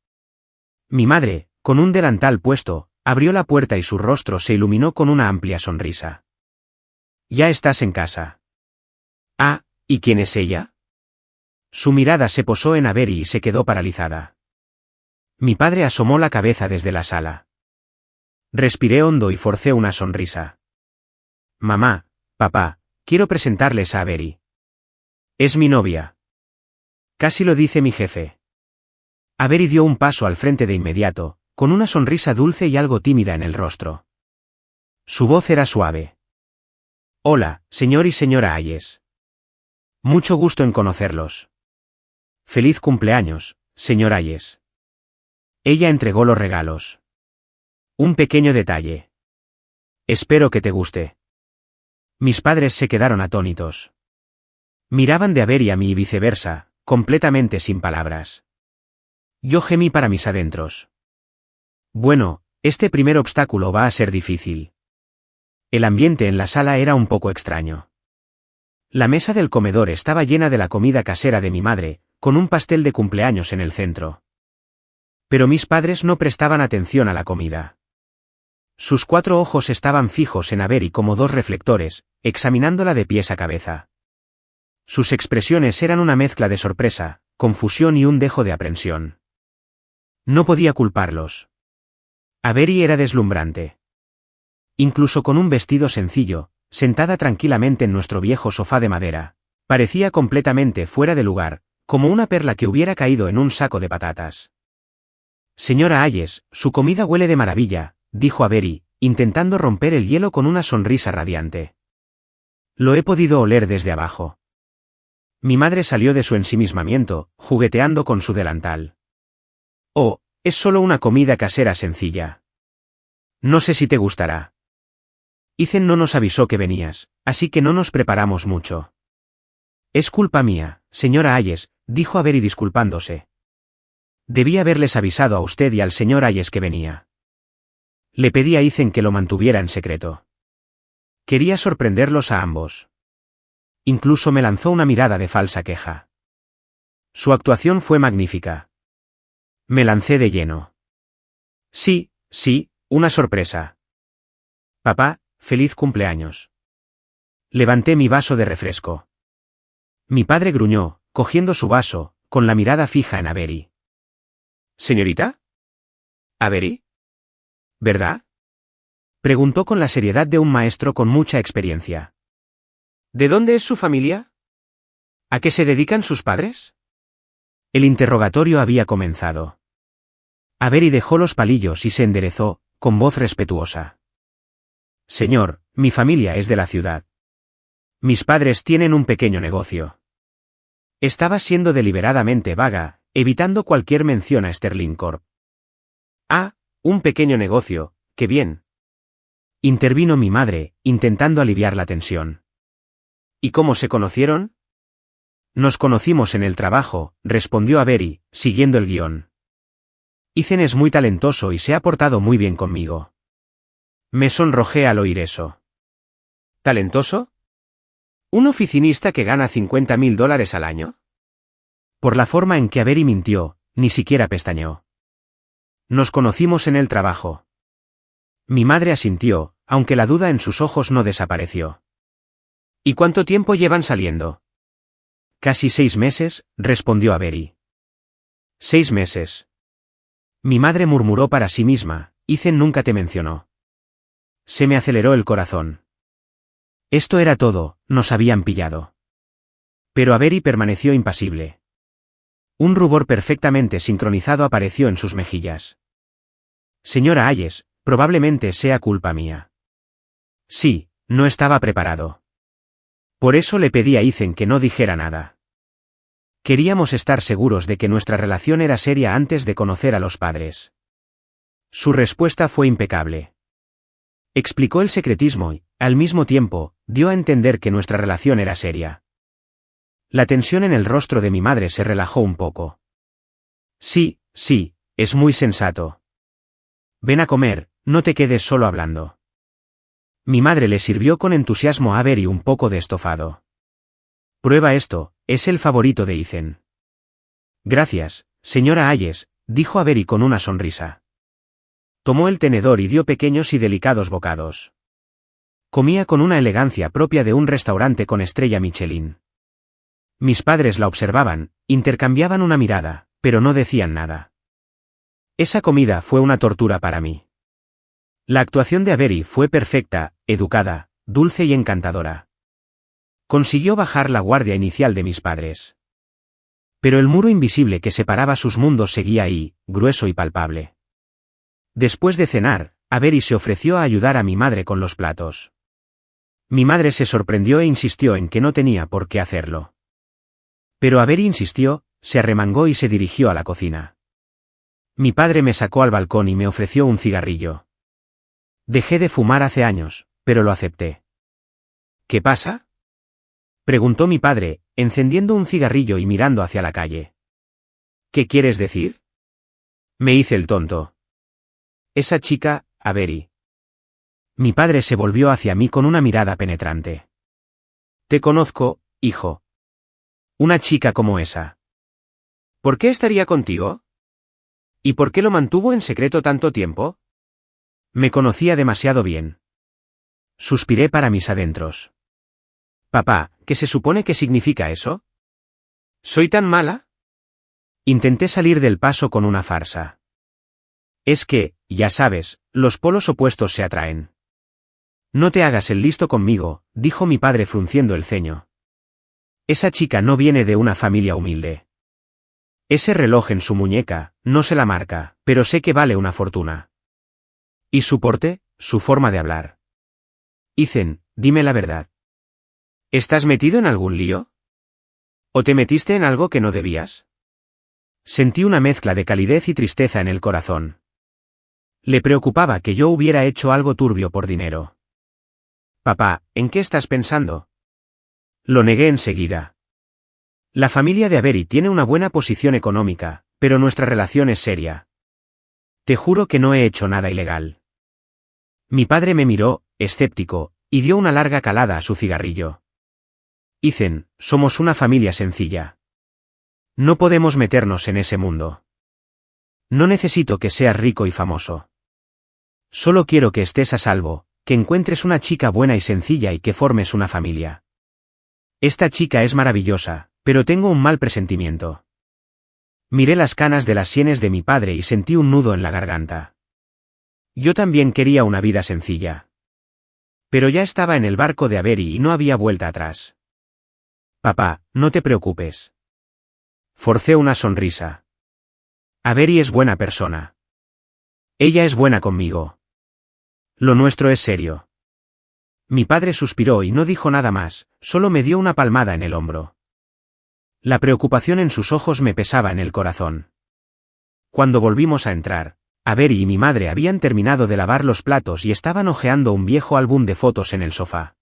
Mi madre, con un delantal puesto, abrió la puerta y su rostro se iluminó con una amplia sonrisa. Ya estás en casa. Ah, ¿y quién es ella? Su mirada se posó en Avery y se quedó paralizada. Mi padre asomó la cabeza desde la sala. Respiré hondo y forcé una sonrisa. Mamá, papá, quiero presentarles a Avery. Es mi novia. Casi lo dice mi jefe. Avery dio un paso al frente de inmediato, con una sonrisa dulce y algo tímida en el rostro. Su voz era suave. Hola, señor y señora Hayes. Mucho gusto en conocerlos. Feliz cumpleaños, señor Hayes. Ella entregó los regalos. Un pequeño detalle. Espero que te guste. Mis padres se quedaron atónitos. Miraban de Avery a mí y viceversa, completamente sin palabras. Yo gemí para mis adentros. Bueno, este primer obstáculo va a ser difícil. El ambiente en la sala era un poco extraño. La mesa del comedor estaba llena de la comida casera de mi madre, con un pastel de cumpleaños en el centro. Pero mis padres no prestaban atención a la comida. Sus 4 ojos estaban fijos en Avery como 2 reflectores, examinándola de pies a cabeza. Sus expresiones eran una mezcla de sorpresa, confusión y un dejo de aprensión. No podía culparlos. Avery era deslumbrante. Incluso con un vestido sencillo, sentada tranquilamente en nuestro viejo sofá de madera, parecía completamente fuera de lugar, como una perla que hubiera caído en un saco de patatas. Señora Hayes, su comida huele de maravilla, dijo Avery, intentando romper el hielo con una sonrisa radiante. Lo he podido oler desde abajo. Mi madre salió de su ensimismamiento, jugueteando con su delantal. Oh, es solo una comida casera sencilla. No sé si te gustará. Ethan no nos avisó que venías, así que no nos preparamos mucho. Es culpa mía, señora Hayes, dijo Avery disculpándose. Debí haberles avisado a usted y al señor Hayes que venía. Le pedí a Ethan que lo mantuviera en secreto. Quería sorprenderlos a ambos. Incluso me lanzó una mirada de falsa queja. Su actuación fue magnífica. Me lancé de lleno. Sí, una sorpresa. Papá, feliz cumpleaños. Levanté mi vaso de refresco. Mi padre gruñó, cogiendo su vaso, con la mirada fija en Avery. ¿Señorita? ¿Avery? ¿Verdad? Preguntó con la seriedad de un maestro con mucha experiencia. ¿De dónde es su familia? ¿A qué se dedican sus padres? El interrogatorio había comenzado. Avery dejó los palillos y se enderezó, con voz respetuosa. Señor, mi familia es de la ciudad. Mis padres tienen un pequeño negocio. Estaba siendo deliberadamente vaga, evitando cualquier mención a Sterling Corp. Ah, un pequeño negocio, qué bien. Intervino mi madre, intentando aliviar la tensión. ¿Y cómo se conocieron? Nos conocimos en el trabajo, respondió Avery, siguiendo el guión. Ethan es muy talentoso y se ha portado muy bien conmigo. Me sonrojé al oír eso. ¿Talentoso? ¿Un oficinista que gana $50,000 al año? Por la forma en que Avery mintió, ni siquiera pestañeó. Nos conocimos en el trabajo. Mi madre asintió, aunque la duda en sus ojos no desapareció. ¿Y cuánto tiempo llevan saliendo? Casi 6 meses, respondió Avery. 6 meses. Mi madre murmuró para sí misma, Ethan nunca te mencionó. Se me aceleró el corazón. Esto era todo, nos habían pillado. Pero Avery permaneció impasible. Un rubor perfectamente sincronizado apareció en sus mejillas. Señora Hayes, probablemente sea culpa mía. Sí, no estaba preparado. Por eso le pedí a Ethan que no dijera nada. Queríamos estar seguros de que nuestra relación era seria antes de conocer a los padres. Su respuesta fue impecable. Explicó el secretismo y, al mismo tiempo, dio a entender que nuestra relación era seria. La tensión en el rostro de mi madre se relajó un poco. Sí, es muy sensato. Ven a comer, no te quedes solo hablando. Mi madre le sirvió con entusiasmo a Avery un poco de estofado. Prueba esto, es el favorito de Ethan. Gracias, señora Hayes, dijo Avery con una sonrisa. Tomó el tenedor y dio pequeños y delicados bocados. Comía con una elegancia propia de un restaurante con estrella Michelin. Mis padres la observaban, intercambiaban una mirada, pero no decían nada. Esa comida fue una tortura para mí. La actuación de Avery fue perfecta, educada, dulce y encantadora. Consiguió bajar la guardia inicial de mis padres. Pero el muro invisible que separaba sus mundos seguía ahí, grueso y palpable. Después de cenar, Avery se ofreció a ayudar a mi madre con los platos. Mi madre se sorprendió e insistió en que no tenía por qué hacerlo. Pero Avery insistió, se arremangó y se dirigió a la cocina. Mi padre me sacó al balcón y me ofreció un cigarrillo. Dejé de fumar hace años, pero lo acepté. ¿Qué pasa?, preguntó mi padre, encendiendo un cigarrillo y mirando hacia la calle. ¿Qué quieres decir? Me hice el tonto. Esa chica, Avery. Mi padre se volvió hacia mí con una mirada penetrante. Te conozco, hijo. Una chica como esa. ¿Por qué estaría contigo? ¿Y por qué lo mantuvo en secreto tanto tiempo? Me conocía demasiado bien. Suspiré para mis adentros. Papá, ¿qué se supone que significa eso? ¿Soy tan mala? Intenté salir del paso con una farsa. Es que, ya sabes, los polos opuestos se atraen. No te hagas el listo conmigo, dijo mi padre frunciendo el ceño. Esa chica no viene de una familia humilde. Ese reloj en su muñeca, no sé la marca, pero sé que vale una fortuna. ¿Y su porte, su forma de hablar? Ethan, dime la verdad. ¿Estás metido en algún lío? ¿O te metiste en algo que no debías? Sentí una mezcla de calidez y tristeza en el corazón. Le preocupaba que yo hubiera hecho algo turbio por dinero. Papá, ¿en qué estás pensando? Lo negué enseguida. La familia de Avery tiene una buena posición económica, pero nuestra relación es seria. Te juro que no he hecho nada ilegal. Mi padre me miró, escéptico, y dio una larga calada a su cigarrillo. Ethan, somos una familia sencilla. No podemos meternos en ese mundo. No necesito que seas rico y famoso. Solo quiero que estés a salvo, que encuentres una chica buena y sencilla y que formes una familia. Esta chica es maravillosa, pero tengo un mal presentimiento. Miré las canas de las sienes de mi padre y sentí un nudo en la garganta. Yo también quería una vida sencilla. Pero ya estaba en el barco de Avery y no había vuelta atrás. Papá, no te preocupes. Forcé una sonrisa. Avery es buena persona. Ella es buena conmigo. Lo nuestro es serio. Mi padre suspiró y no dijo nada más, solo me dio una palmada en el hombro. La preocupación en sus ojos me pesaba en el corazón. Cuando volvimos a entrar, Avery y mi madre habían terminado de lavar los platos y estaban hojeando un viejo álbum de fotos en el sofá.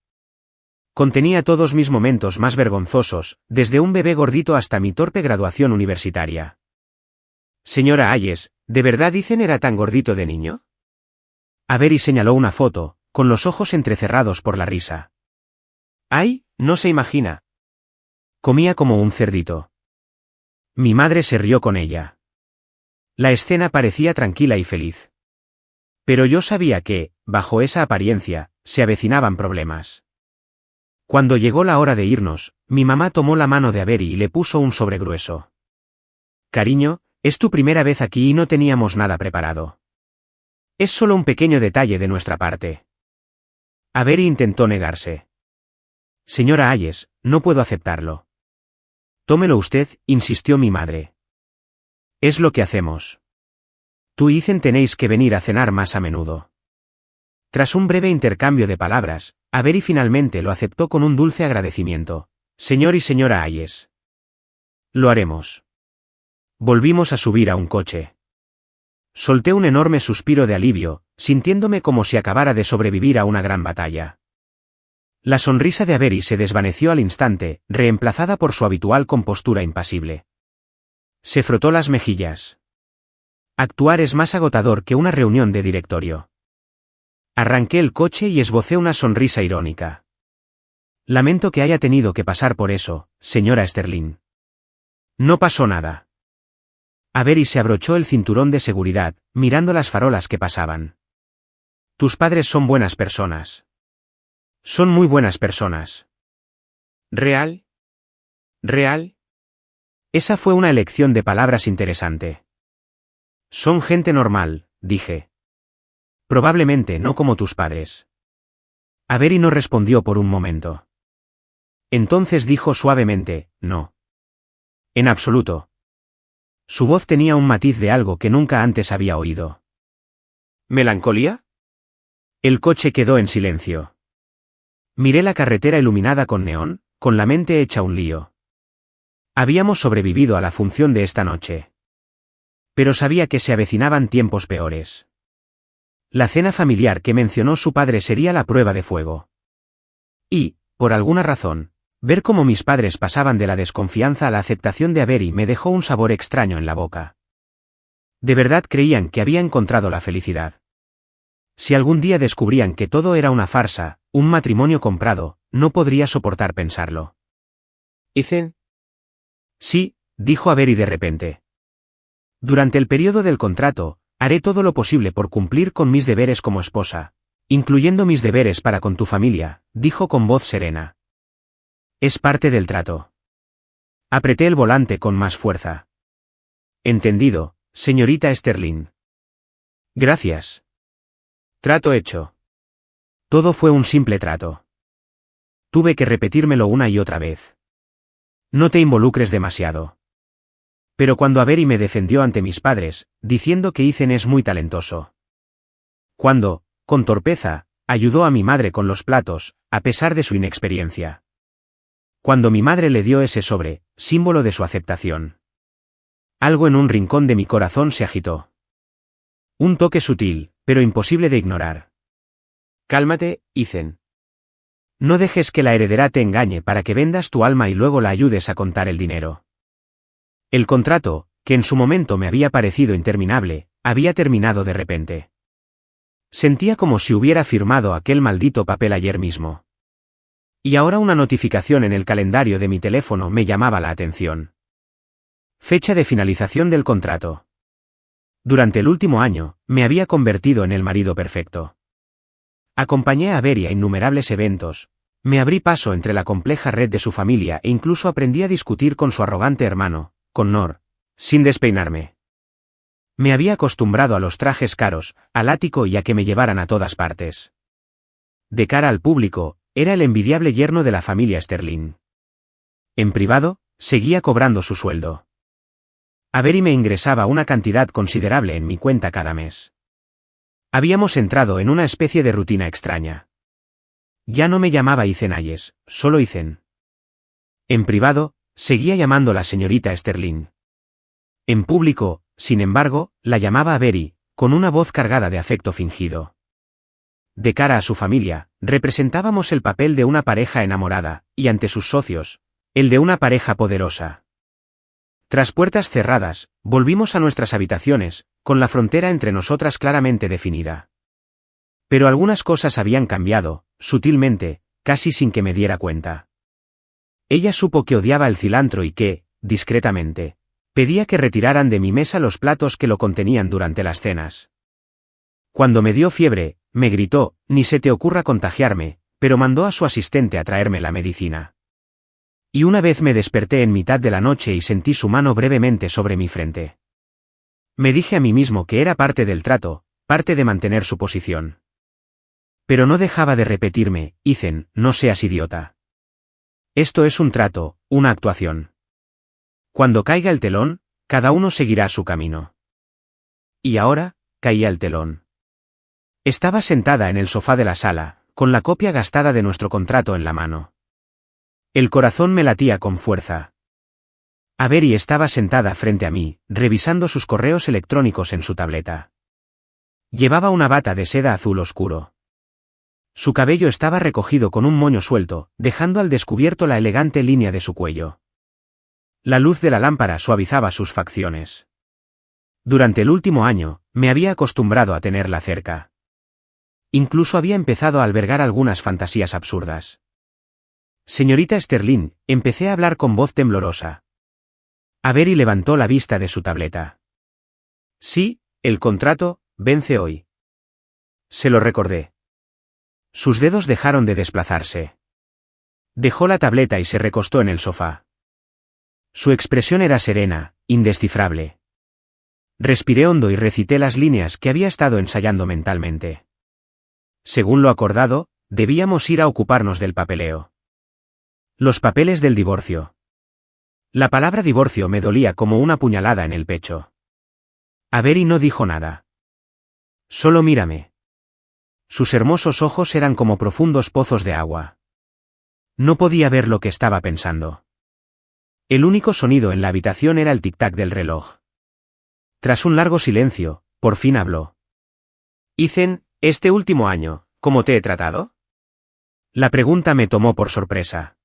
Contenía todos mis momentos más vergonzosos, desde un bebé gordito hasta mi torpe graduación universitaria. Señora Hayes, ¿de verdad Ethan era tan gordito de niño? Avery señaló una foto, con los ojos entrecerrados por la risa. ¡Ay, no se imagina! Comía como un cerdito. Mi madre se rió con ella. La escena parecía tranquila y feliz. Pero yo sabía que, bajo esa apariencia, se avecinaban problemas. Cuando llegó la hora de irnos, mi mamá tomó la mano de Avery y le puso un sobre grueso. Cariño, es tu primera vez aquí y no teníamos nada preparado. Es solo un pequeño detalle de nuestra parte. Avery intentó negarse. Señora Hayes, no puedo aceptarlo. Tómelo usted, insistió mi madre. Es lo que hacemos. Tú y Ethan tenéis que venir a cenar más a menudo. Tras un breve intercambio de palabras, Avery finalmente lo aceptó con un dulce agradecimiento. Señor y señora Hayes. Lo haremos. Volvimos a subir a un coche. Solté un enorme suspiro de alivio, sintiéndome como si acabara de sobrevivir a una gran batalla. La sonrisa de Avery se desvaneció al instante, reemplazada por su habitual compostura impasible. Se frotó las mejillas. Actuar es más agotador que una reunión de directorio. Arranqué el coche y esbocé una sonrisa irónica. Lamento que haya tenido que pasar por eso, señora Sterling. No pasó nada. Avery se abrochó el cinturón de seguridad, mirando las farolas que pasaban. Tus padres son buenas personas. Son muy buenas personas. ¿Real? ¿Real? Esa fue una elección de palabras interesante. Son gente normal, dije. Probablemente no como tus padres. Avery no respondió por un momento. Entonces dijo suavemente, no. En absoluto. Su voz tenía un matiz de algo que nunca antes había oído. ¿Melancolía? El coche quedó en silencio. Miré la carretera iluminada con neón, con la mente hecha un lío. Habíamos sobrevivido a la función de esta noche. Pero sabía que se avecinaban tiempos peores. La cena familiar que mencionó su padre sería la prueba de fuego. Y, por alguna razón, ver cómo mis padres pasaban de la desconfianza a la aceptación de Avery me dejó un sabor extraño en la boca. De verdad creían que había encontrado la felicidad. Si algún día descubrían que todo era una farsa, un matrimonio comprado, no podría soportar pensarlo. ¿Ethan? Sí, dijo Avery de repente. Durante el periodo del contrato, haré todo lo posible por cumplir con mis deberes como esposa, incluyendo mis deberes para con tu familia, dijo con voz serena. Es parte del trato. Apreté el volante con más fuerza. Entendido, señorita Sterling. Gracias. Trato hecho. Todo fue un simple trato. Tuve que repetírmelo una y otra vez. No te involucres demasiado. Pero cuando Avery me defendió ante mis padres, diciendo que Ethan es muy talentoso. Cuando, con torpeza, ayudó a mi madre con los platos, a pesar de su inexperiencia. Cuando mi madre le dio ese sobre, símbolo de su aceptación. Algo en un rincón de mi corazón se agitó. Un toque sutil, pero imposible de ignorar. Cálmate, Ethan. No dejes que la heredera te engañe para que vendas tu alma y luego la ayudes a contar el dinero. El contrato, que en su momento me había parecido interminable, había terminado de repente. Sentía como si hubiera firmado aquel maldito papel ayer mismo. Y ahora una notificación en el calendario de mi teléfono me llamaba la atención. Fecha de finalización del contrato. Durante el último año, me había convertido en el marido perfecto. Acompañé a Avery a innumerables eventos, me abrí paso entre la compleja red de su familia e incluso aprendí a discutir con su arrogante hermano, con Nor, sin despeinarme. Me había acostumbrado a los trajes caros, al ático y a que me llevaran a todas partes. De cara al público, era el envidiable yerno de la familia Sterling. En privado, seguía cobrando su sueldo. Avery me ingresaba una cantidad considerable en mi cuenta cada mes. Habíamos entrado en una especie de rutina extraña. Ya no me llamaba Ethan Hayes, solo Ethan. En privado, seguía llamando la señorita Sterling. En público, sin embargo, la llamaba Avery, con una voz cargada de afecto fingido. De cara a su familia, representábamos el papel de una pareja enamorada, y ante sus socios, el de una pareja poderosa. Tras puertas cerradas, volvimos a nuestras habitaciones, con la frontera entre nosotras claramente definida. Pero algunas cosas habían cambiado, sutilmente, casi sin que me diera cuenta. Ella supo que odiaba el cilantro y que, discretamente, pedía que retiraran de mi mesa los platos que lo contenían durante las cenas. Cuando me dio fiebre, me gritó, ni se te ocurra contagiarme, pero mandó a su asistente a traerme la medicina. Y una vez me desperté en mitad de la noche y sentí su mano brevemente sobre mi frente. Me dije a mí mismo que era parte del trato, parte de mantener su posición. Pero no dejaba de repetirme, Ethan, no seas idiota. Esto es un trato, una actuación. Cuando caiga el telón, cada uno seguirá su camino. Y ahora, caía el telón. Estaba sentada en el sofá de la sala, con la copia gastada de nuestro contrato en la mano. El corazón me latía con fuerza. Avery estaba sentada frente a mí, revisando sus correos electrónicos en su tableta. Llevaba una bata de seda azul oscuro. Su cabello estaba recogido con un moño suelto, dejando al descubierto la elegante línea de su cuello. La luz de la lámpara suavizaba sus facciones. Durante el último año, me había acostumbrado a tenerla cerca. Incluso había empezado a albergar algunas fantasías absurdas. Señorita Sterling, empecé a hablar con voz temblorosa. Avery levantó la vista de su tableta. Sí, el contrato, vence hoy. Se lo recordé. Sus dedos dejaron de desplazarse. Dejó la tableta y se recostó en el sofá. Su expresión era serena, indescifrable. Respiré hondo y recité las líneas que había estado ensayando mentalmente. Según lo acordado, debíamos ir a ocuparnos del papeleo. Los papeles del divorcio. La palabra divorcio me dolía como una puñalada en el pecho. Avery no dijo nada. Solo mírame. Sus hermosos ojos eran como profundos pozos de agua. No podía ver lo que estaba pensando. El único sonido en la habitación era el tic-tac del reloj. Tras un largo silencio, por fin habló. Ethan, este último año, ¿cómo te he tratado? La pregunta me tomó por sorpresa.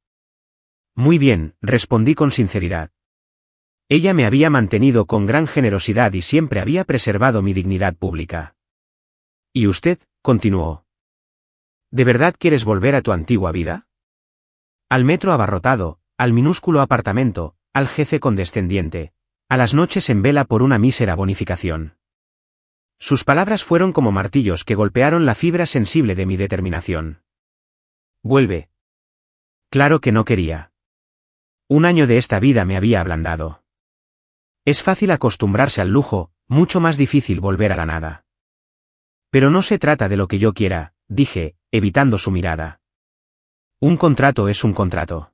Muy bien, respondí con sinceridad. Ella me había mantenido con gran generosidad y siempre había preservado mi dignidad pública. ¿Y usted? Continuó. ¿De verdad quieres volver a tu antigua vida? Al metro abarrotado, al minúsculo apartamento, al jefe condescendiente, a las noches en vela por una mísera bonificación. Sus palabras fueron como martillos que golpearon la fibra sensible de mi determinación. Vuelve. Claro que no quería. Un año de esta vida me había ablandado. Es fácil acostumbrarse al lujo, mucho más difícil volver a la nada. Pero no se trata de lo que yo quiera, dije, evitando su mirada. Un contrato es un contrato.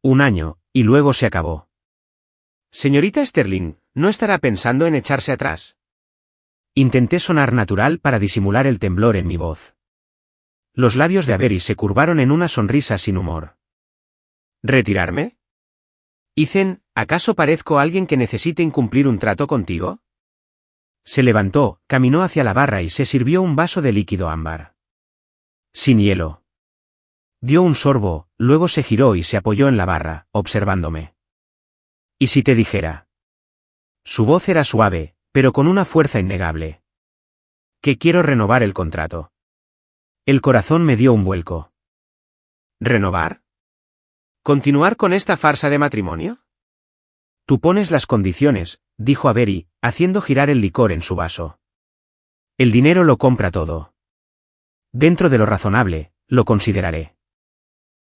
Un año, y luego se acabó. Señorita Sterling, ¿no estará pensando en echarse atrás? Intenté sonar natural para disimular el temblor en mi voz. Los labios de Avery se curvaron en una sonrisa sin humor. ¿Retirarme? Ethan, ¿acaso parezco alguien que necesite incumplir un trato contigo? Se levantó, caminó hacia la barra y se sirvió un vaso de líquido ámbar. Sin hielo. Dio un sorbo, luego se giró y se apoyó en la barra, observándome. ¿Y si te dijera? Su voz era suave, pero con una fuerza innegable. Que quiero renovar el contrato. El corazón me dio un vuelco. ¿Renovar? ¿Continuar con esta farsa de matrimonio? Tú pones las condiciones, dijo Avery, haciendo girar el licor en su vaso. El dinero lo compra todo. Dentro de lo razonable, lo consideraré.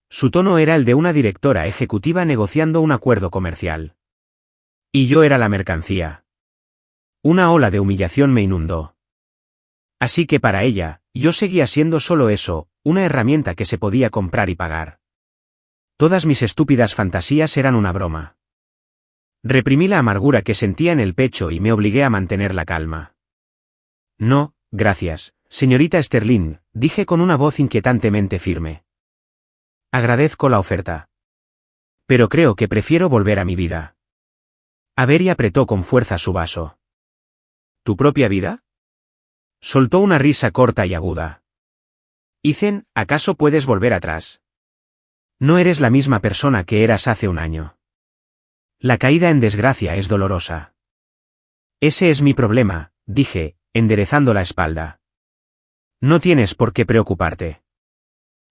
Su tono era el de una directora ejecutiva negociando un acuerdo comercial. Y yo era la mercancía. Una ola de humillación me inundó. Así que para ella, yo seguía siendo solo eso, una herramienta que se podía comprar y pagar. Todas mis estúpidas fantasías eran una broma. Reprimí la amargura que sentía en el pecho y me obligué a mantener la calma. No, gracias, señorita Sterling, dije con una voz inquietantemente firme. Agradezco la oferta. Pero creo que prefiero volver a mi vida. Avery apretó con fuerza su vaso. ¿Tu propia vida? Soltó una risa corta y aguda. Ethan, ¿acaso puedes volver atrás? No eres la misma persona que eras hace un año. La caída en desgracia es dolorosa. Ese es mi problema, dije, enderezando la espalda. No tienes por qué preocuparte.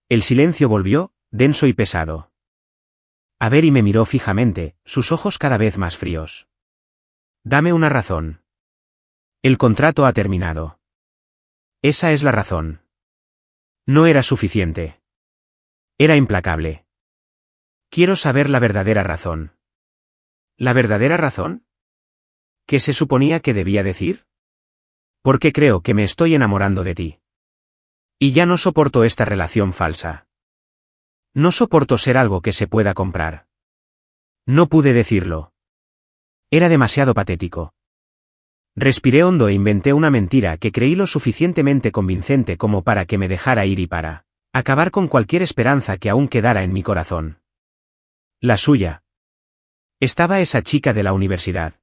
El silencio volvió, denso y pesado. Avery me miró fijamente, sus ojos cada vez más fríos. Dame una razón. El contrato ha terminado. Esa es la razón. No era suficiente. Era implacable. Quiero saber la verdadera razón. ¿La verdadera razón? ¿Qué se suponía que debía decir? Porque creo que me estoy enamorando de ti. Y ya no soporto esta relación falsa. No soporto ser algo que se pueda comprar. No pude decirlo. Era demasiado patético. Respiré hondo e inventé una mentira que creí lo suficientemente convincente como para que me dejara ir y para acabar con cualquier esperanza que aún quedara en mi corazón. La suya. Estaba esa chica de la universidad.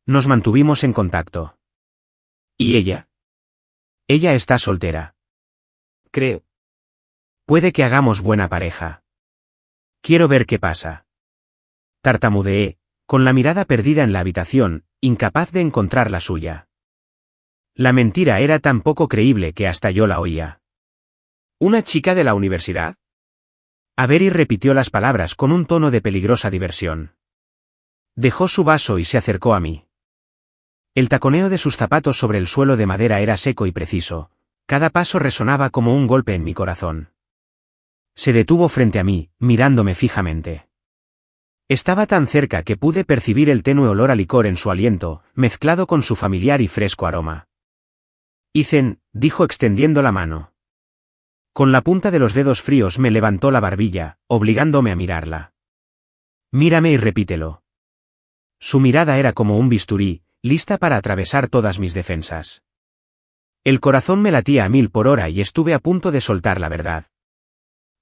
Nos mantuvimos en contacto. ¿Y ella? Ella está soltera. Creo. Puede que hagamos buena pareja. Quiero ver qué pasa. Tartamudeé, con la mirada perdida en la habitación, incapaz de encontrar la suya. La mentira era tan poco creíble que hasta yo la oía. ¿Una chica de la universidad? Avery repitió las palabras con un tono de peligrosa diversión. Dejó su vaso y se acercó a mí. El taconeo de sus zapatos sobre el suelo de madera era seco y preciso, cada paso resonaba como un golpe en mi corazón. Se detuvo frente a mí, mirándome fijamente. Estaba tan cerca que pude percibir el tenue olor a licor en su aliento, mezclado con su familiar y fresco aroma. Ethan, dijo extendiendo la mano. Con la punta de los dedos fríos me levantó la barbilla, obligándome a mirarla. Mírame y repítelo. Su mirada era como un bisturí, lista para atravesar todas mis defensas. El corazón me latía a 1000 por hora y estuve a punto de soltar la verdad.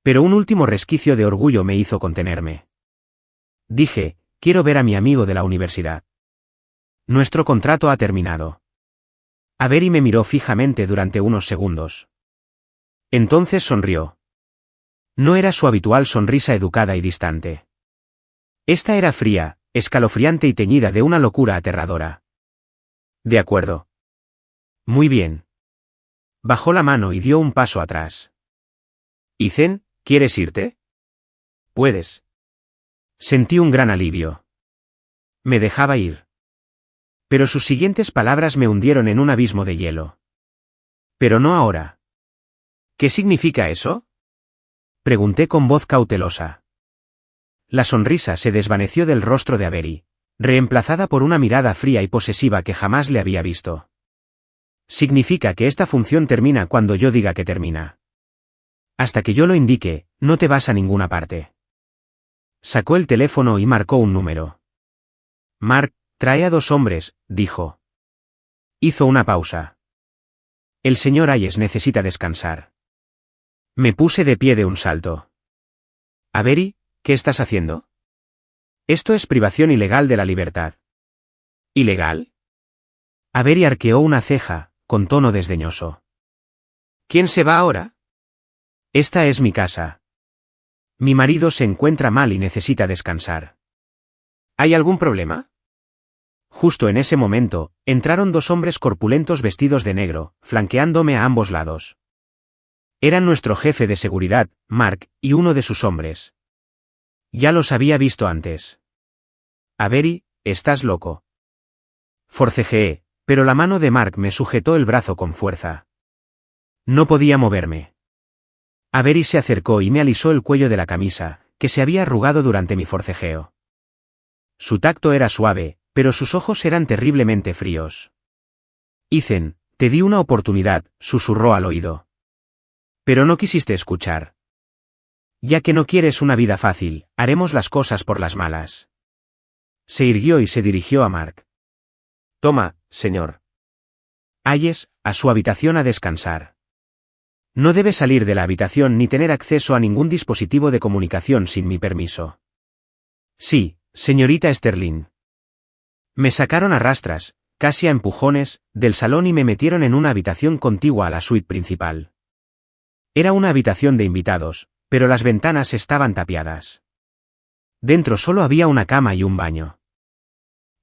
Pero un último resquicio de orgullo me hizo contenerme. Dije, quiero ver a mi amigo de la universidad. Nuestro contrato ha terminado. Avery me miró fijamente durante unos segundos. Entonces sonrió. No era su habitual sonrisa educada y distante. Esta era fría, escalofriante y teñida de una locura aterradora. De acuerdo. Muy bien. Bajó la mano y dio un paso atrás. Ethan, ¿quieres irte? Puedes. Sentí un gran alivio. Me dejaba ir. Pero sus siguientes palabras me hundieron en un abismo de hielo. Pero no ahora. ¿Qué significa eso? Pregunté con voz cautelosa. La sonrisa se desvaneció del rostro de Avery, reemplazada por una mirada fría y posesiva que jamás le había visto. Significa que esta función termina cuando yo diga que termina. Hasta que yo lo indique, no te vas a ninguna parte. Sacó el teléfono y marcó un número. Mark, trae a 2 hombres, dijo. Hizo una pausa. El señor Hayes necesita descansar. Me puse de pie de un salto. Avery, ¿qué estás haciendo? Esto es privación ilegal de la libertad. ¿Ilegal? Avery arqueó una ceja, con tono desdeñoso. ¿Quién se va ahora? Esta es mi casa. Mi marido se encuentra mal y necesita descansar. ¿Hay algún problema? Justo en ese momento, entraron 2 hombres corpulentos vestidos de negro, flanqueándome a ambos lados. Eran nuestro jefe de seguridad, Mark, y uno de sus hombres. Ya los había visto antes. Avery, estás loco. Forcejeé, pero la mano de Mark me sujetó el brazo con fuerza. No podía moverme. Avery se acercó y me alisó el cuello de la camisa, que se había arrugado durante mi forcejeo. Su tacto era suave, pero sus ojos eran terriblemente fríos. Ethan, te di una oportunidad, susurró al oído. Pero no quisiste escuchar. Ya que no quieres una vida fácil, haremos las cosas por las malas. Se irguió y se dirigió a Mark. Toma, señor. Hayes, a su habitación a descansar. No debe salir de la habitación ni tener acceso a ningún dispositivo de comunicación sin mi permiso. Sí, señorita Sterling. Me sacaron a rastras, casi a empujones, del salón y me metieron en una habitación contigua a la suite principal. Era una habitación de invitados, pero las ventanas estaban tapiadas. Dentro solo había una cama y un baño.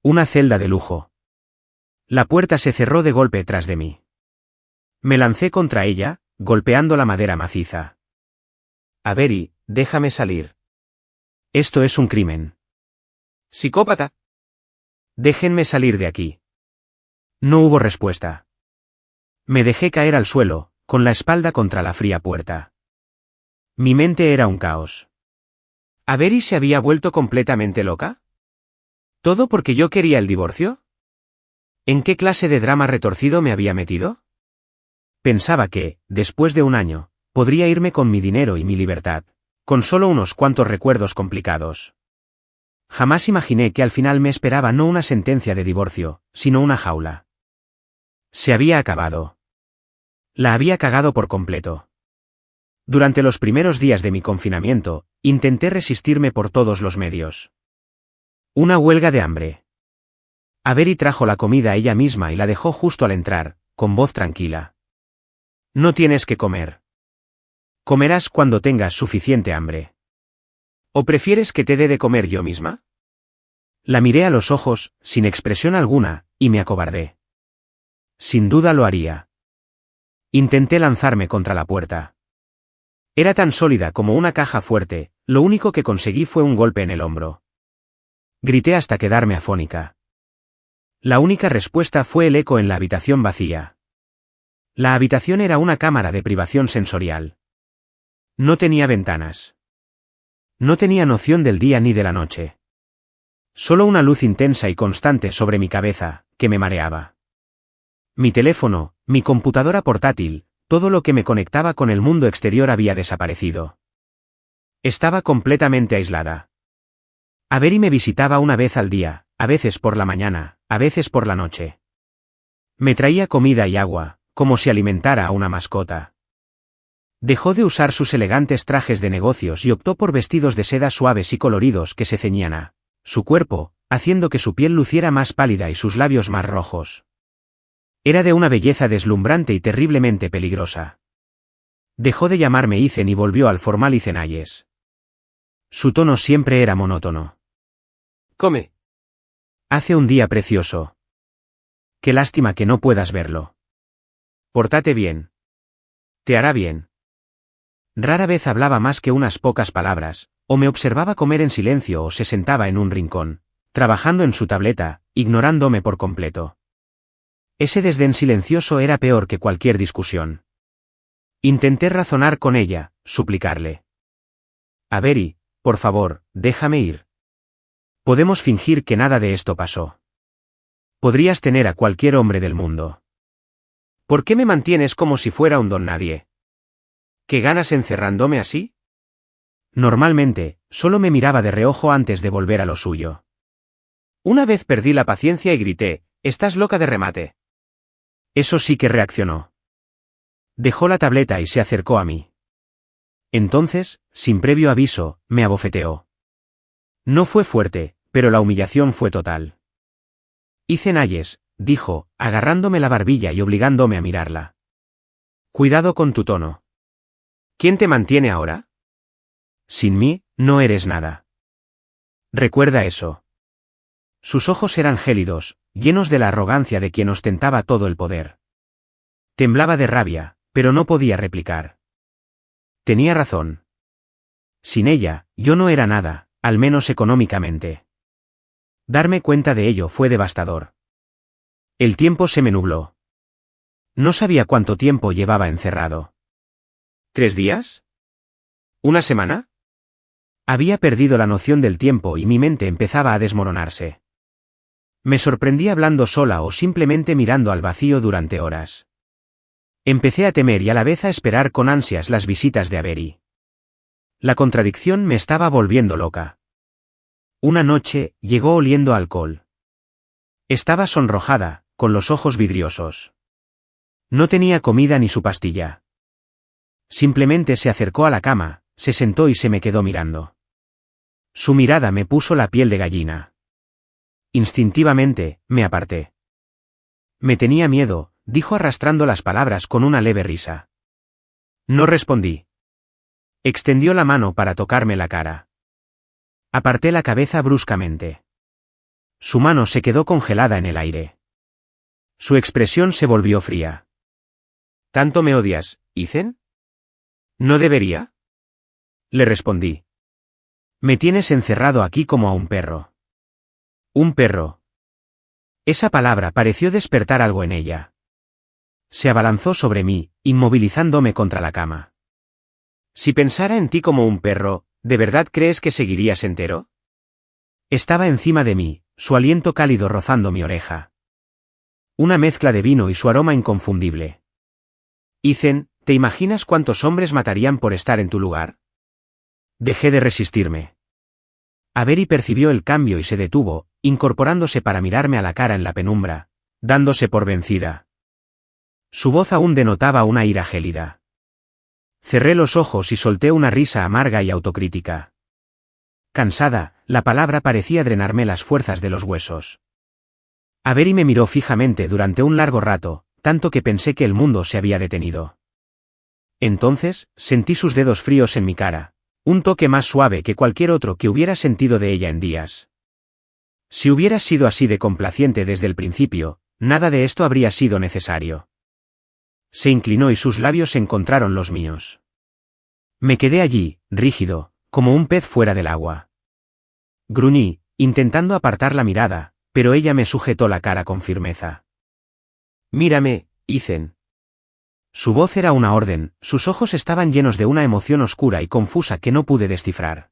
Una celda de lujo. La puerta se cerró de golpe tras de mí. Me lancé contra ella, golpeando la madera maciza. Avery, déjame salir. Esto es un crimen. Psicópata. Déjenme salir de aquí. No hubo respuesta. Me dejé caer al suelo, con la espalda contra la fría puerta. Mi mente era un caos. ¿Avery se había vuelto completamente loca? ¿Todo porque yo quería el divorcio? ¿En qué clase de drama retorcido me había metido? Pensaba que, después de un año, podría irme con mi dinero y mi libertad, con solo unos cuantos recuerdos complicados. Jamás imaginé que al final me esperaba no una sentencia de divorcio, sino una jaula. Se había acabado. La había cagado por completo. Durante los primeros días de mi confinamiento, intenté resistirme por todos los medios. Una huelga de hambre. Avery trajo la comida ella misma y la dejó justo al entrar, con voz tranquila. No tienes que comer. Comerás cuando tengas suficiente hambre. ¿O prefieres que te dé de comer yo misma? La miré a los ojos, sin expresión alguna, y me acobardé. Sin duda lo haría. Intenté lanzarme contra la puerta. Era tan sólida como una caja fuerte, lo único que conseguí fue un golpe en el hombro. Grité hasta quedarme afónica. La única respuesta fue el eco en la habitación vacía. La habitación era una cámara de privación sensorial. No tenía ventanas. No tenía noción del día ni de la noche. Solo una luz intensa y constante sobre mi cabeza, que me mareaba. Mi teléfono, mi computadora portátil, Todo lo que me conectaba con el mundo exterior había desaparecido. Estaba completamente aislada. Avery me visitaba una vez al día, a veces por la mañana, a veces por la noche. Me traía comida y agua, como si alimentara a una mascota. Dejó de usar sus elegantes trajes de negocios y optó por vestidos de seda suaves y coloridos que se ceñían a su cuerpo, haciendo que su piel luciera más pálida y sus labios más rojos. Era de una belleza deslumbrante y terriblemente peligrosa. Dejó de llamarme Ethan y volvió al formal Ethan Hayes. Su tono siempre era monótono. Come. Hace un día precioso. Qué lástima que no puedas verlo. Pórtate bien. Te hará bien. Rara vez hablaba más que unas pocas palabras, o me observaba comer en silencio o se sentaba en un rincón, trabajando en su tableta, ignorándome por completo. Ese desdén silencioso era peor que cualquier discusión. Intenté razonar con ella, suplicarle. Avery, por favor, déjame ir. Podemos fingir que nada de esto pasó. Podrías tener a cualquier hombre del mundo. ¿Por qué me mantienes como si fuera un don nadie? ¿Qué ganas encerrándome así? Normalmente, solo me miraba de reojo antes de volver a lo suyo. Una vez perdí la paciencia y grité, «¡Estás loca de remate!». Eso sí que reaccionó. Dejó la tableta y se acercó a mí. Entonces, sin previo aviso, me abofeteó. No fue fuerte, pero la humillación fue total. Ethan Hayes, dijo, agarrándome la barbilla y obligándome a mirarla. Cuidado con tu tono. ¿Quién te mantiene ahora? Sin mí, no eres nada. Recuerda eso. Sus ojos eran gélidos, llenos de la arrogancia de quien ostentaba todo el poder. Temblaba de rabia, pero no podía replicar. Tenía razón. Sin ella, yo no era nada, al menos económicamente. Darme cuenta de ello fue devastador. El tiempo se me nubló. No sabía cuánto tiempo llevaba encerrado. ¿3 días? ¿Una semana? Había perdido la noción del tiempo y mi mente empezaba a desmoronarse. Me sorprendí hablando sola o simplemente mirando al vacío durante horas. Empecé a temer y a la vez a esperar con ansias las visitas de Avery. La contradicción me estaba volviendo loca. Una noche, llegó oliendo a alcohol. Estaba sonrojada, con los ojos vidriosos. No tenía comida ni su pastilla. Simplemente se acercó a la cama, se sentó y se me quedó mirando. Su mirada me puso la piel de gallina. Instintivamente, me aparté. Me tenía miedo, dijo arrastrando las palabras con una leve risa. No respondí. Extendió la mano para tocarme la cara. Aparté la cabeza bruscamente. Su mano se quedó congelada en el aire. Su expresión se volvió fría. ¿Tanto me odias, Ethan? ¿No debería? Le respondí. Me tienes encerrado aquí como a un perro. Un perro. Esa palabra pareció despertar algo en ella. Se abalanzó sobre mí, inmovilizándome contra la cama. Si pensara en ti como un perro, ¿de verdad crees que seguirías entero? Estaba encima de mí, su aliento cálido rozando mi oreja. Una mezcla de vino y su aroma inconfundible. Ethan, ¿te imaginas cuántos hombres matarían por estar en tu lugar? Dejé de resistirme. Avery percibió el cambio y se detuvo, incorporándose para mirarme a la cara en la penumbra, dándose por vencida. Su voz aún denotaba una ira gélida. Cerré los ojos y solté una risa amarga y autocrítica. Cansada, la palabra parecía drenarme las fuerzas de los huesos. Avery me miró fijamente durante un largo rato, tanto que pensé que el mundo se había detenido. Entonces, sentí sus dedos fríos en mi cara, un toque más suave que cualquier otro que hubiera sentido de ella en días. Si hubieras sido así de complaciente desde el principio, nada de esto habría sido necesario. Se inclinó y sus labios encontraron los míos. Me quedé allí, rígido, como un pez fuera del agua. Gruñí, intentando apartar la mirada, pero ella me sujetó la cara con firmeza. Mírame, Ethan. Su voz era una orden, sus ojos estaban llenos de una emoción oscura y confusa que no pude descifrar.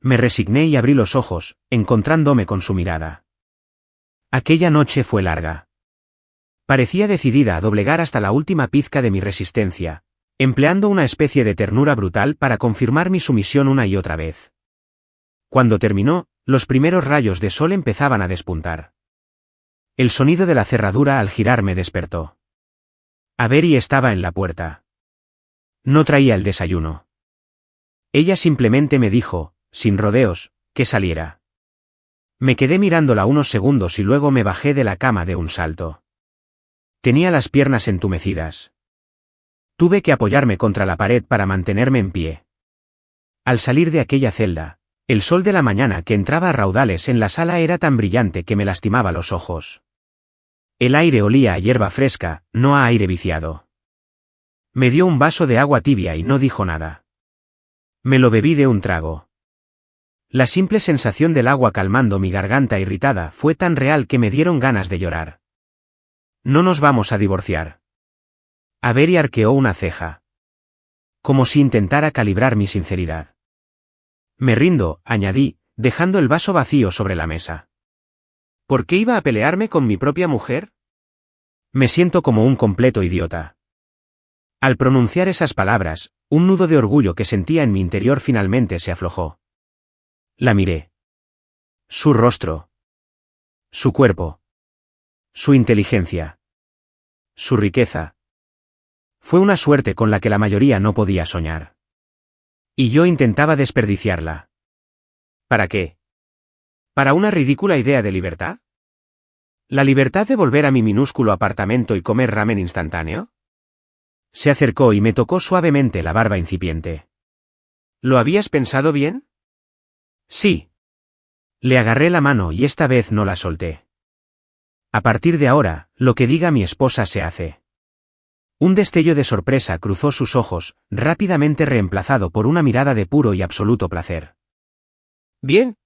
Me resigné y abrí los ojos, encontrándome con su mirada. Aquella noche fue larga. Parecía decidida a doblegar hasta la última pizca de mi resistencia, empleando una especie de ternura brutal para confirmar mi sumisión una y otra vez. Cuando terminó, los primeros rayos de sol empezaban a despuntar. El sonido de la cerradura al girar me despertó. Avery estaba en la puerta. No traía el desayuno. Ella simplemente me dijo, sin rodeos, que saliera. Me quedé mirándola unos segundos y luego me bajé de la cama de un salto. Tenía las piernas entumecidas. Tuve que apoyarme contra la pared para mantenerme en pie. Al salir de aquella celda, el sol de la mañana que entraba a raudales en la sala era tan brillante que me lastimaba los ojos. El aire olía a hierba fresca, no a aire viciado. Me dio un vaso de agua tibia y no dijo nada. Me lo bebí de un trago. La simple sensación del agua calmando mi garganta irritada fue tan real que me dieron ganas de llorar. No nos vamos a divorciar. Avery arqueó una ceja. Como si intentara calibrar mi sinceridad. Me rindo, añadí, dejando el vaso vacío sobre la mesa. ¿Por qué iba a pelearme con mi propia mujer? Me siento como un completo idiota. Al pronunciar esas palabras, un nudo de orgullo que sentía en mi interior finalmente se aflojó. La miré. Su rostro. Su cuerpo. Su inteligencia. Su riqueza. Fue una suerte con la que la mayoría no podía soñar. Y yo intentaba desperdiciarla. ¿Para qué? ¿Para una ridícula idea de libertad? ¿La libertad de volver a mi minúsculo apartamento y comer ramen instantáneo? Se acercó y me tocó suavemente la barba incipiente. ¿Lo habías pensado bien? Sí. Le agarré la mano y esta vez no la solté. A partir de ahora, lo que diga mi esposa se hace. Un destello de sorpresa cruzó sus ojos, rápidamente reemplazado por una mirada de puro y absoluto placer. Bien,